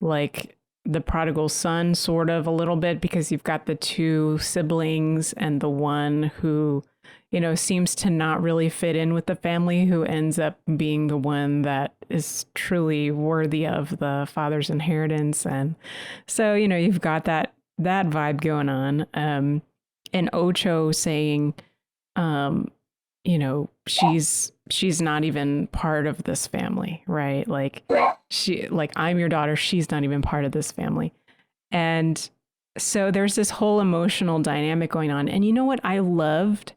[SPEAKER 3] like the prodigal son sort of a little bit, because you've got the two siblings and the one who, seems to not really fit in with the family, who ends up being the one that is truly worthy of the father's inheritance. And so, you've got that vibe going on. And Ocho saying, she's not even part of this family, right? Like I'm your daughter. She's not even part of this family. And so there's this whole emotional dynamic going on. And you know what I loved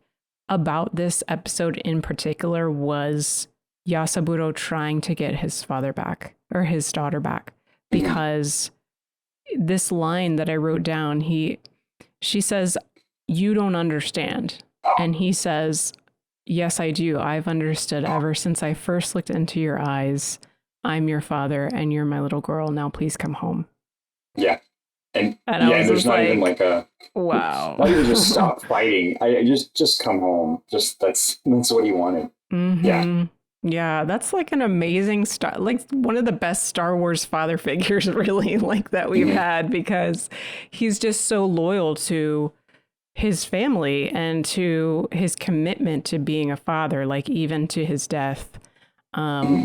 [SPEAKER 3] about this episode in particular was Yasaburo trying to get his father back or his daughter back, because this line that I wrote down, she says, "You don't understand." And he says, "Yes, I do. I've understood ever since I first looked into your eyes. I'm your father and you're my little girl. Now please come home." Yeah.
[SPEAKER 13] And there's not even like a
[SPEAKER 3] wow.
[SPEAKER 13] Not even just stop fighting. I just come home. Just that's what he wanted.
[SPEAKER 3] Mm-hmm. Yeah. Yeah, that's like an amazing like one of the best Star Wars father figures really like that we've had, because he's just so loyal to his family and to his commitment to being a father, like even to his death,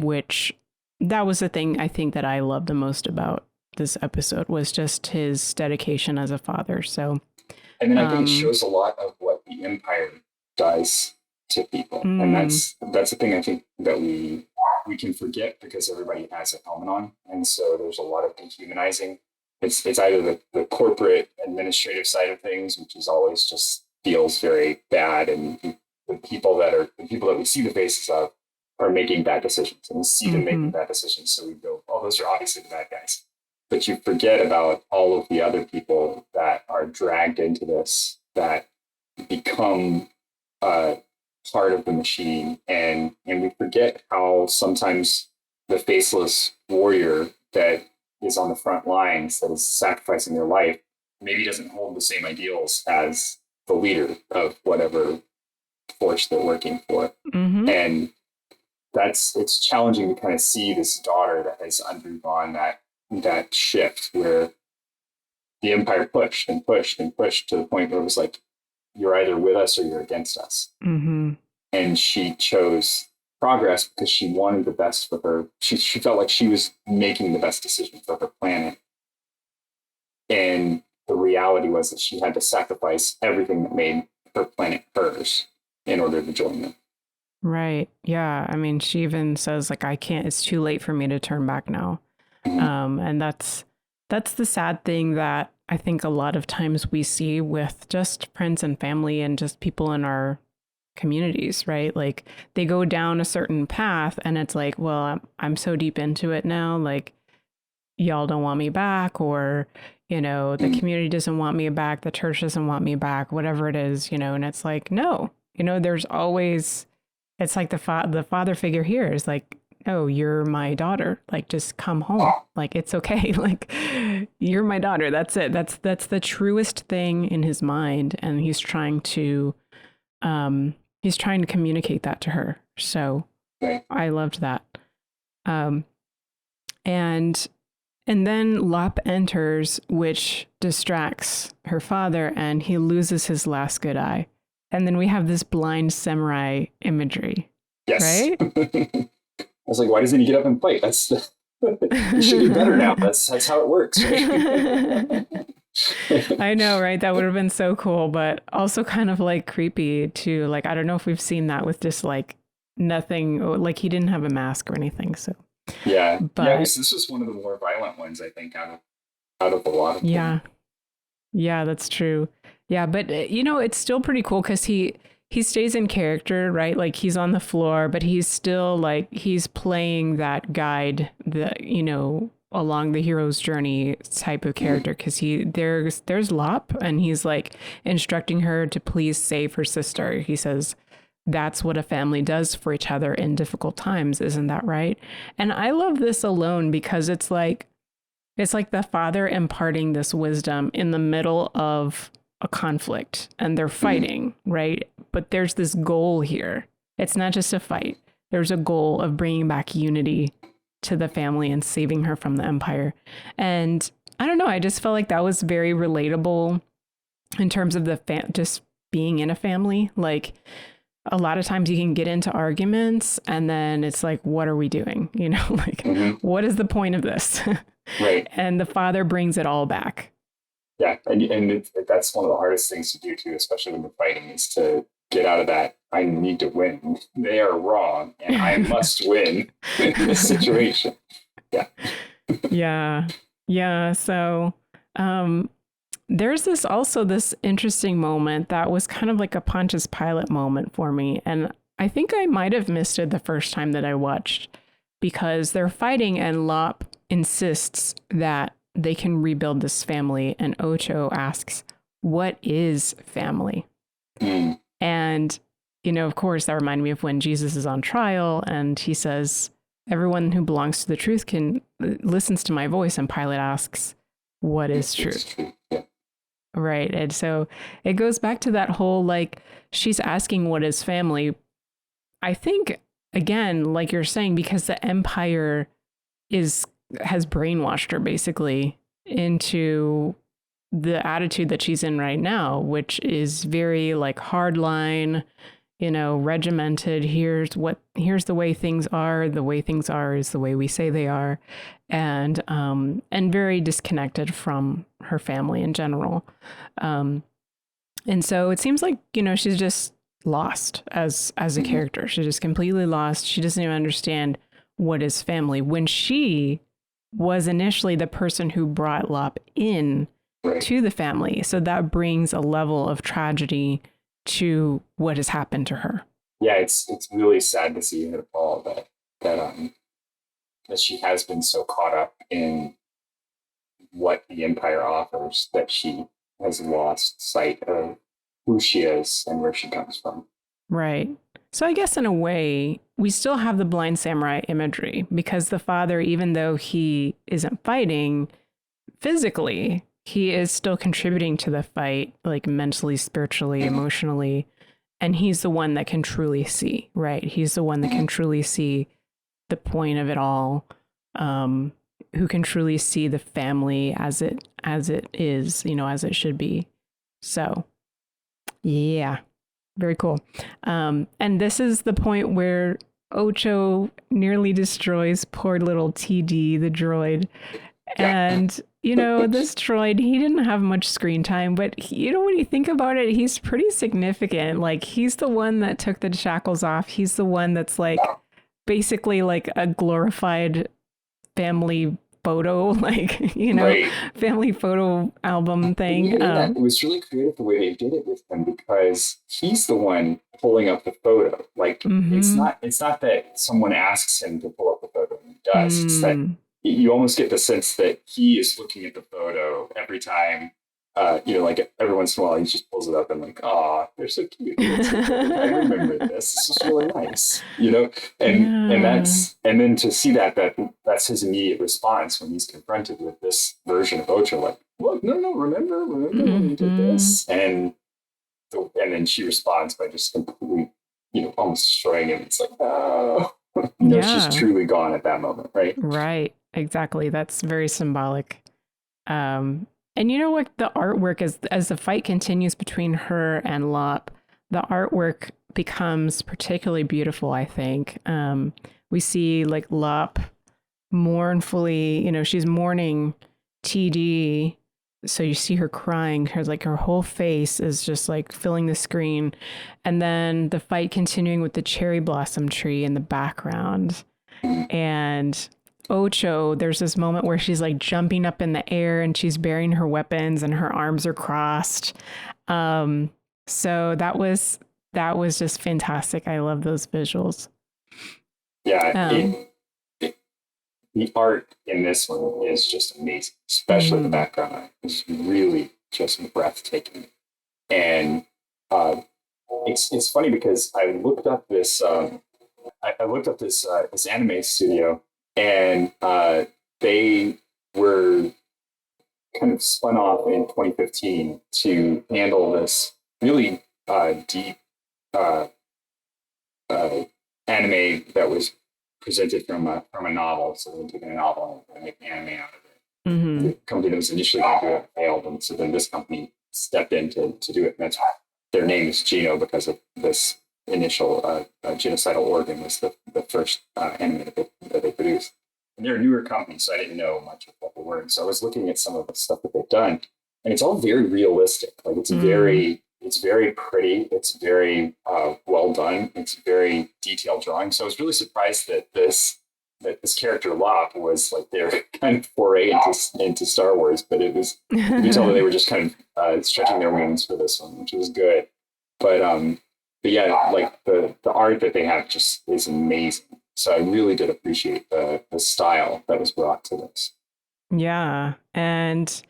[SPEAKER 3] which that was the thing I think that I loved the most about this episode, was just his dedication as a father. So,
[SPEAKER 13] and then I think it shows a lot of what the Empire does to people, and that's the thing I think that we can forget, because everybody has a helmet on, and so there's a lot of dehumanizing. It's either the corporate administrative side of things, which is always just feels very bad and the people that we see the faces of are making bad decisions, and we see them making bad decisions. So we go, oh, those are obviously the bad guys. But you forget about all of the other people that are dragged into this, that become part of the machine. And we forget how sometimes the faceless warrior that is on the front lines, that is sacrificing their life, maybe doesn't hold the same ideals as the leader of whatever force they're working for. And it's challenging to kind of see this daughter that has undergone that shift where the Empire pushed and pushed and pushed to the point where it was like, you're either with us or you're against us. And she chose progress because she wanted the best for her. She felt like she was making the best decision for her planet. And the reality was that she had to sacrifice everything that made her planet hers in order to join them.
[SPEAKER 3] Right. Yeah. I mean, she even says, like, I can't, it's too late for me to turn back now. And that's the sad thing that I think a lot of times we see with just friends and family and just people in our communities, right? Like, they go down a certain path and it's like, well, I'm so deep into it now, like, y'all don't want me back, or, you know, the community doesn't want me back, the church doesn't want me back, whatever it is, you know. And it's like, no, you know, there's always, it's like the father figure here is like, oh, you're my daughter, like, just come home, like, it's okay, like, you're my daughter, that's it. That's the truest thing in his mind, and he's trying to communicate that to her. So I loved that. And then Lop enters, which distracts her father, and he loses his last good eye. And then we have this blind samurai imagery.
[SPEAKER 13] Yes.
[SPEAKER 3] Right?
[SPEAKER 13] I was like, why doesn't he get up and fight? He should be better now. That's how it works. Right?
[SPEAKER 3] I know, right? That would have been so cool, but also kind of like creepy too. Like, I don't know if we've seen that with just like nothing, like he didn't have a mask or anything. So
[SPEAKER 13] yeah,
[SPEAKER 3] but
[SPEAKER 13] this was one of the more violent ones, I think, out of a lot of them.
[SPEAKER 3] Yeah, that's true. Yeah, but you know, it's still pretty cool because he stays in character, right? Like, he's on the floor, but he's still like, he's playing that guide, you know, along the hero's journey type of character, because there's Lop, and he's like instructing her to please save her sister. He says that's what a family does for each other in difficult times, isn't that right? And I love this alone because it's like the father imparting this wisdom in the middle of a conflict, and they're fighting, right? But there's this goal here. It's not just a fight. There's a goal of bringing back unity to the family and saving her from the Empire. And I don't know, I just felt like that was very relatable in terms of just being in a family. Like, a lot of times you can get into arguments and then it's like, what are we doing? You know, like, what is the point of this?
[SPEAKER 13] Right.
[SPEAKER 3] And the father brings it all back.
[SPEAKER 13] Yeah, and that's one of the hardest things to do too, especially when we're fighting, is to get out of that, I need to win. They are wrong, and I must win in this situation. Yeah.
[SPEAKER 3] Yeah. So there's this interesting moment that was kind of like a Pontius Pilate moment for me. And I think I might have missed it the first time that I watched, because they're fighting and Lop insists that they can rebuild this family. And Ocho asks, what is family? And, you know, of course, that reminded me of when Jesus is on trial and he says, everyone who belongs to the truth listens to my voice. And Pilate asks, what is truth? Right. And so it goes back to that whole, like, she's asking what is family. I think, again, like you're saying, because the Empire has brainwashed her basically into the attitude that she's in right now, which is very like hardline, you know, regimented. Here's the way things are. The way things are is the way we say they are, and very disconnected from her family in general. And so it seems like, you know, she's just lost as a character. She's just completely lost. She doesn't even understand what is family, when she was initially the person who brought Lop in to the family. So that brings a level of tragedy to what has happened to her.
[SPEAKER 13] Yeah, it's really sad to see her fall, that she has been so caught up in what the Empire offers that she has lost sight of who she is and where she comes from.
[SPEAKER 3] Right. So I guess in a way, we still have the blind samurai imagery, because the father, even though he isn't fighting physically, he is still contributing to the fight, like mentally, spiritually, emotionally. And he's the one that can truly see, right? He's the one that can truly see the point of it all, who can truly see the family as it is, as it should be. So, yeah, very cool. And this is the point where Ocho nearly destroys poor little TD, the droid. And, this droid, he didn't have much screen time, but when you think about it, he's pretty significant. Like, he's the one that took the shackles off. He's the one that's like basically like a glorified family photo,
[SPEAKER 13] Right.
[SPEAKER 3] family photo album thing.
[SPEAKER 13] It was really creative the way they did it with him, because he's the one pulling up the photo. Like, it's not that someone asks him to pull up the photo and he does. It's that you almost get the sense that he is looking at the photo every time. Like every once in a while, he just pulls it up and like, "Aw, they're so cute. I remember this. This is really nice." And then to see that's his immediate response when he's confronted with this version of Ocho, like, "What? No, remember when we did this?" And then she responds by just completely, almost destroying him. It's like, oh, she's truly gone at that moment, right?
[SPEAKER 3] Right. Exactly. That's very symbolic. And you know what? The artwork, as the fight continues between her and Lop, the artwork becomes particularly beautiful, I think. We see like Lop mournfully, she's mourning TD. So you see her crying. Her whole face is just like filling the screen. And then the fight continuing with the cherry blossom tree in the background. And Ocho, there's this moment where she's like jumping up in the air and she's bearing her weapons and her arms are crossed. So that was just fantastic. I love those visuals.
[SPEAKER 13] Yeah, the art in this one is just amazing, especially the background art. It's really just breathtaking. And it's funny because I looked up this this anime studio. And they were kind of spun off in 2015 to handle this really deep anime that was presented from a novel. So they took a novel and made an anime out of it. Mm-hmm. The company that was initially going to do it failed, and so then this company stepped in to do it. And that's why their name is Geno, because of this initial genocidal organ was the first anime that they produced. And they're a newer company, so I didn't know much of what they were. So I was looking at some of the stuff that they've done, and it's all very realistic. Like it's very pretty. It's very well done. It's very detailed drawing. So I was really surprised that this character Lop was like their kind of foray into Star Wars, but it was, you can tell that they were just kind of stretching their wings for this one, which was good. But yeah, like the art that they have just is amazing. So I really did appreciate the style that was brought to this.
[SPEAKER 3] Yeah. And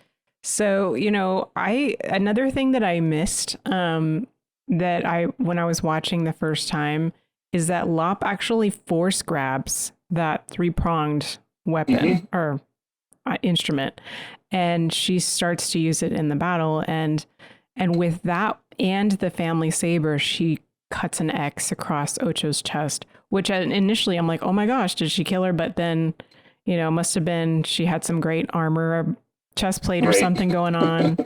[SPEAKER 3] so, another thing that I missed when I was watching the first time is that Lop actually force grabs that 3-pronged weapon or instrument, and she starts to use it in the battle. And with that and the family saber, she cuts an X across Ocho's chest, which initially I'm like, oh my gosh, did she kill her? But then, must have been she had some great armor, chest plate or something going on,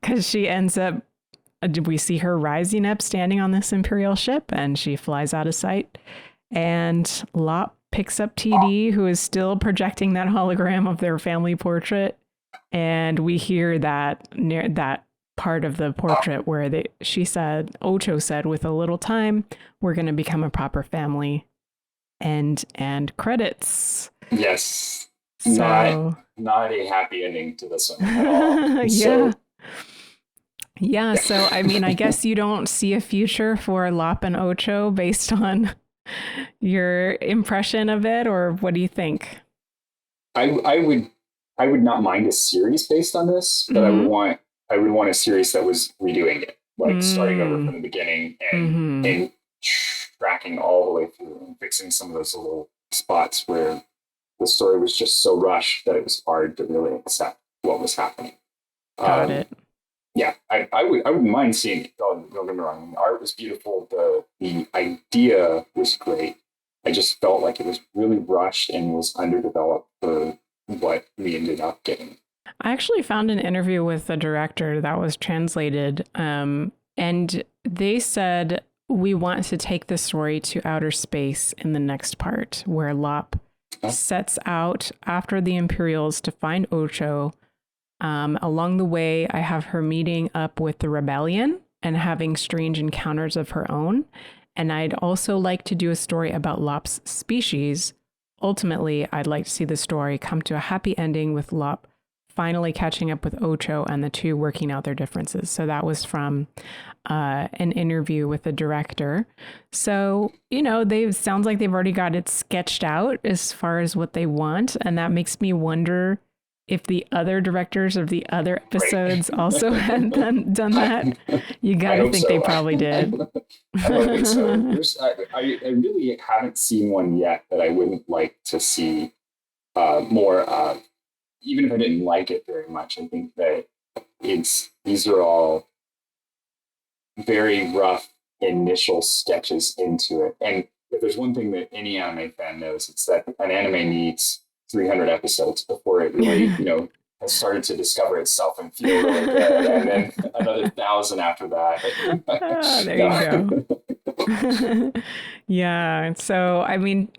[SPEAKER 3] because she ends up, we see her rising up, standing on this Imperial ship, and she flies out of sight. And Lop picks up TD, who is still projecting that hologram of their family portrait. And we hear that near that part of the portrait where Ocho said, with a little time, we're going to become a proper family. And credits.
[SPEAKER 13] Yes.
[SPEAKER 3] So,
[SPEAKER 13] not a happy ending to this one at all.
[SPEAKER 3] Yeah. Yeah, so I mean, I guess you don't see a future for Lop and Ocho based on your impression of it, or what do you think?
[SPEAKER 13] I would not mind a series based on this, but I would want a series that was redoing it, like starting over from the beginning and tracking all the way through and fixing some of those little spots where the story was just so rushed that it was hard to really accept what was happening.
[SPEAKER 3] Got it.
[SPEAKER 13] Yeah, I wouldn't mind seeing it. Don't get me wrong. The art was beautiful. The idea was great. I just felt like it was really rushed and was underdeveloped for what we ended up getting.
[SPEAKER 3] I actually found an interview with the director that was translated, and they said, we want to take the story to outer space in the next part, where Lop sets out after the Imperials to find Ocho. Along the way, I have her meeting up with the rebellion and having strange encounters of her own. And I'd also like to do a story about Lop's species. Ultimately, I'd like to see the story come to a happy ending with Lop finally catching up with Ocho and the two working out their differences. So that was from an interview with the director. So, sounds like they've already got it sketched out as far as what they want. And that makes me wonder if the other directors of the other episodes also had done that. You got to think they probably did.
[SPEAKER 13] I don't think so. I really haven't seen one yet that I wouldn't like to see more of. Even if I didn't like it very much, I think that these are all very rough initial sketches into it. And if there's one thing that any anime fan knows, it's that an anime needs 300 episodes before it really, has started to discover itself and feel really good. And then another 1,000 after that.
[SPEAKER 3] There you go. Yeah. So, I mean,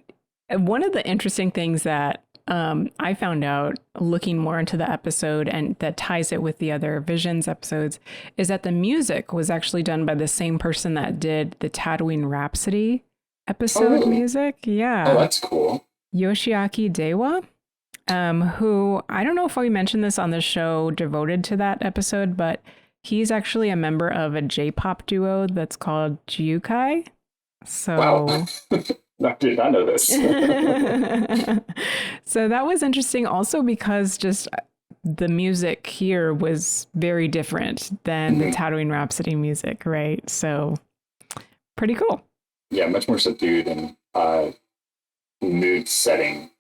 [SPEAKER 3] one of the interesting things that I found out looking more into the episode and that ties it with the other Visions episodes is that the music was actually done by the same person that did the Tatooine Rhapsody episode music. Yeah.
[SPEAKER 13] Oh, that's cool.
[SPEAKER 3] Yoshiaki Dewa, who I don't know if we mentioned this on the show devoted to that episode, but he's actually a member of a J-pop duo that's called Jiukai. So
[SPEAKER 13] wow. I did not know this.
[SPEAKER 3] So that was interesting also because just the music here was very different than the Tatooine Rhapsody music, right? So pretty cool.
[SPEAKER 13] Yeah, much more subdued and mood setting.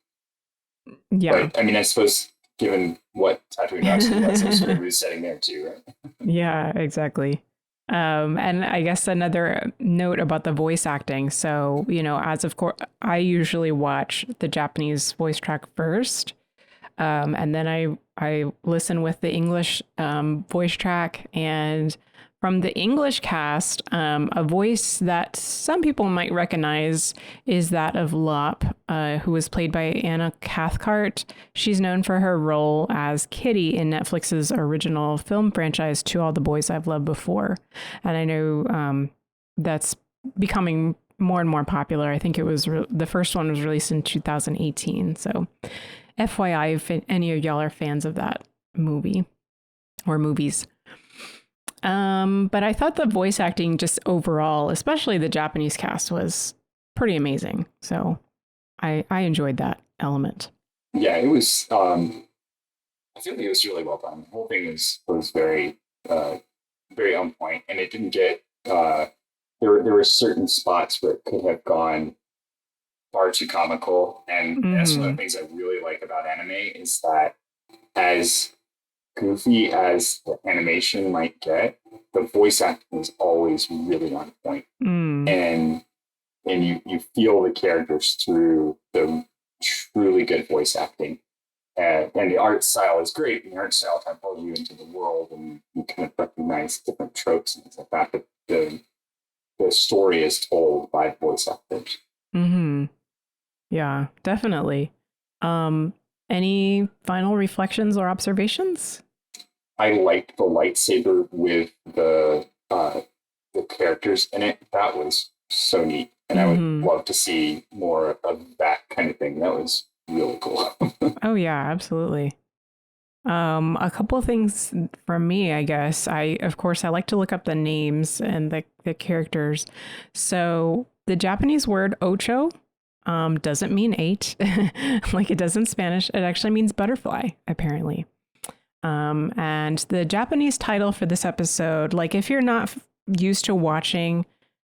[SPEAKER 3] Yeah.
[SPEAKER 13] But, I mean, I suppose given what Tatooine Rhapsody was, there's a mood setting there too, right?
[SPEAKER 3] Yeah, exactly. And I guess another note about the voice acting. So, as of course, I usually watch the Japanese voice track first. And then I listen with the English voice track. And from the English cast, a voice that some people might recognize is that of Lop, who was played by Anna Cathcart. She's known for her role as Kitty in Netflix's original film franchise, To All the Boys I've Loved Before. And I know that's becoming more and more popular. I think it was the first one was released in 2018. So FYI, if any of y'all are fans of that movie or movies. But I thought the voice acting just overall, especially the Japanese cast, was pretty amazing. So I enjoyed that element.
[SPEAKER 13] Yeah, it was, I feel like it was really well done. The whole thing was very, very on point, and it didn't get, there were certain spots where it could have gone far too comical. And that's one of the things I really like about anime is that as goofy as the animation might get, the voice acting is always really on point. And you feel the characters through the truly good voice acting. And the art style is great. And the art style kind of pulls you into the world and you kind of recognize different tropes and things like that. But the story is told by voice actors.
[SPEAKER 3] Yeah, definitely. Any final reflections or observations?
[SPEAKER 13] I liked the lightsaber with the characters in it. That was so neat. And I would love to see more of that kind of thing. That was really cool.
[SPEAKER 3] Oh, yeah, absolutely. A couple of things from me, I guess. Of course, I like to look up the names and the characters. So the Japanese word ocho doesn't mean 8 like it does in Spanish. It actually means butterfly, apparently. And the Japanese title for this episode, like if you're not used to watching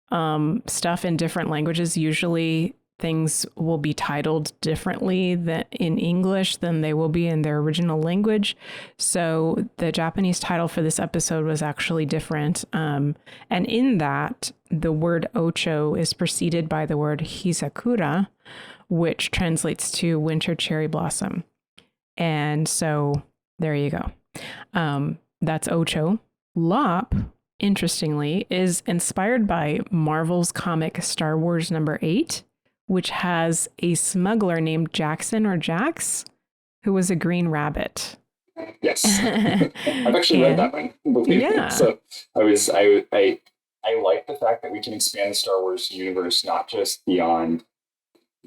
[SPEAKER 3] stuff in different languages, usually things will be titled differently in English than they will be in their original language. So the Japanese title for this episode was actually different. And in that, the word ocho is preceded by the word hisakura, which translates to winter cherry blossom. And so there you go. That's ocho. Lop, interestingly, is inspired by Marvel's comic Star Wars #8, which has a smuggler named Jackson or Jax, who was a green rabbit.
[SPEAKER 13] Yes, I've actually read that one.
[SPEAKER 3] Yeah.
[SPEAKER 13] So I like the fact that we can expand the Star Wars universe not just beyond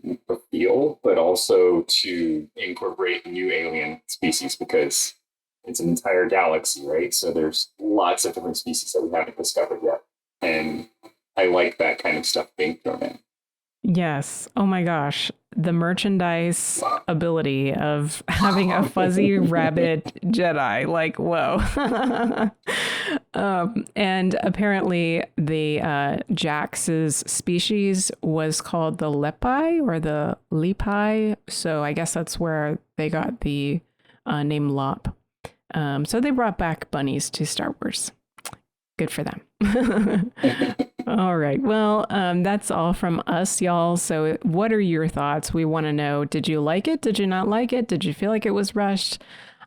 [SPEAKER 13] the field, but also to incorporate new alien species, because it's an entire galaxy, right? So there's lots of different species that we haven't discovered yet, and I like that kind of stuff being thrown in.
[SPEAKER 3] Yes. Oh my gosh. The merchandise ability of having a fuzzy rabbit Jedi, like, whoa. And apparently the Jax's species was called the Lepi or the Lepi. So I guess that's where they got the name Lop. So they brought back bunnies to Star Wars. Good for them. All right. Well, that's all from us, y'all. So what are your thoughts? We want to know, did you like it? Did you not like it? Did you feel like it was rushed?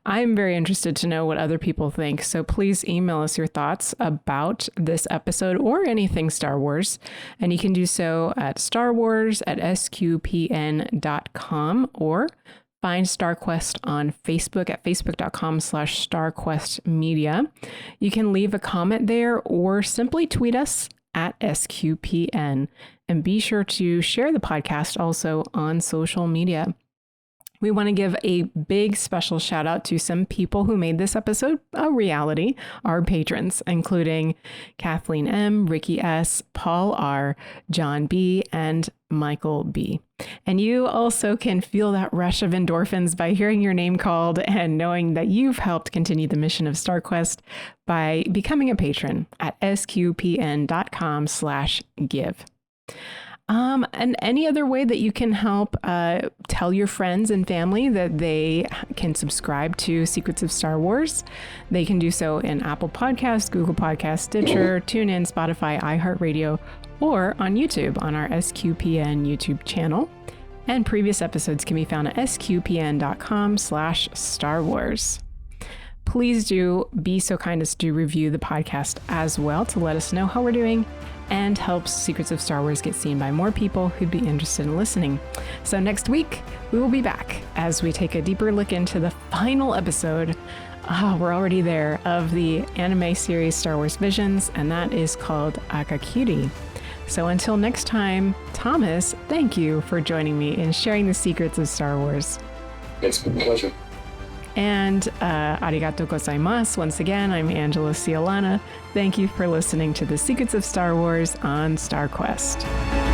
[SPEAKER 3] I'm very interested to know what other people think. So please email us your thoughts about this episode or anything Star Wars. And you can do so at starwars@sqpn.com or find StarQuest on Facebook at facebook.com/StarQuestMedia. You can leave a comment there or simply tweet us at SQPN. And be sure to share the podcast also on social media. We want to give a big special shout out to some people who made this episode a reality, our patrons, including Kathleen M., Ricky S., Paul R., John B., and Michael B. And you also can feel that rush of endorphins by hearing your name called and knowing that you've helped continue the mission of StarQuest by becoming a patron at sqpn.com/give. And any other way that you can help tell your friends and family that they can subscribe to Secrets of Star Wars. They can do so in Apple Podcasts, Google Podcasts, Stitcher, TuneIn, Spotify, iHeartRadio, or on YouTube on our SQPN YouTube channel. And previous episodes can be found at sqpn.com/Star Wars. Please do be so kind as to review the podcast as well to let us know how we're doing and helps Secrets of Star Wars get seen by more people who'd be interested in listening. So next week, we will be back as we take a deeper look into the final episode. We're already there, of the anime series Star Wars Visions, and that is called Akakiri. So until next time, Thomas, thank you for joining me in sharing the secrets of Star Wars.
[SPEAKER 13] It's been a pleasure.
[SPEAKER 3] And arigato gozaimasu. Once again, I'm Angela Sealana. Thank you for listening to the Secrets of Star Wars on StarQuest.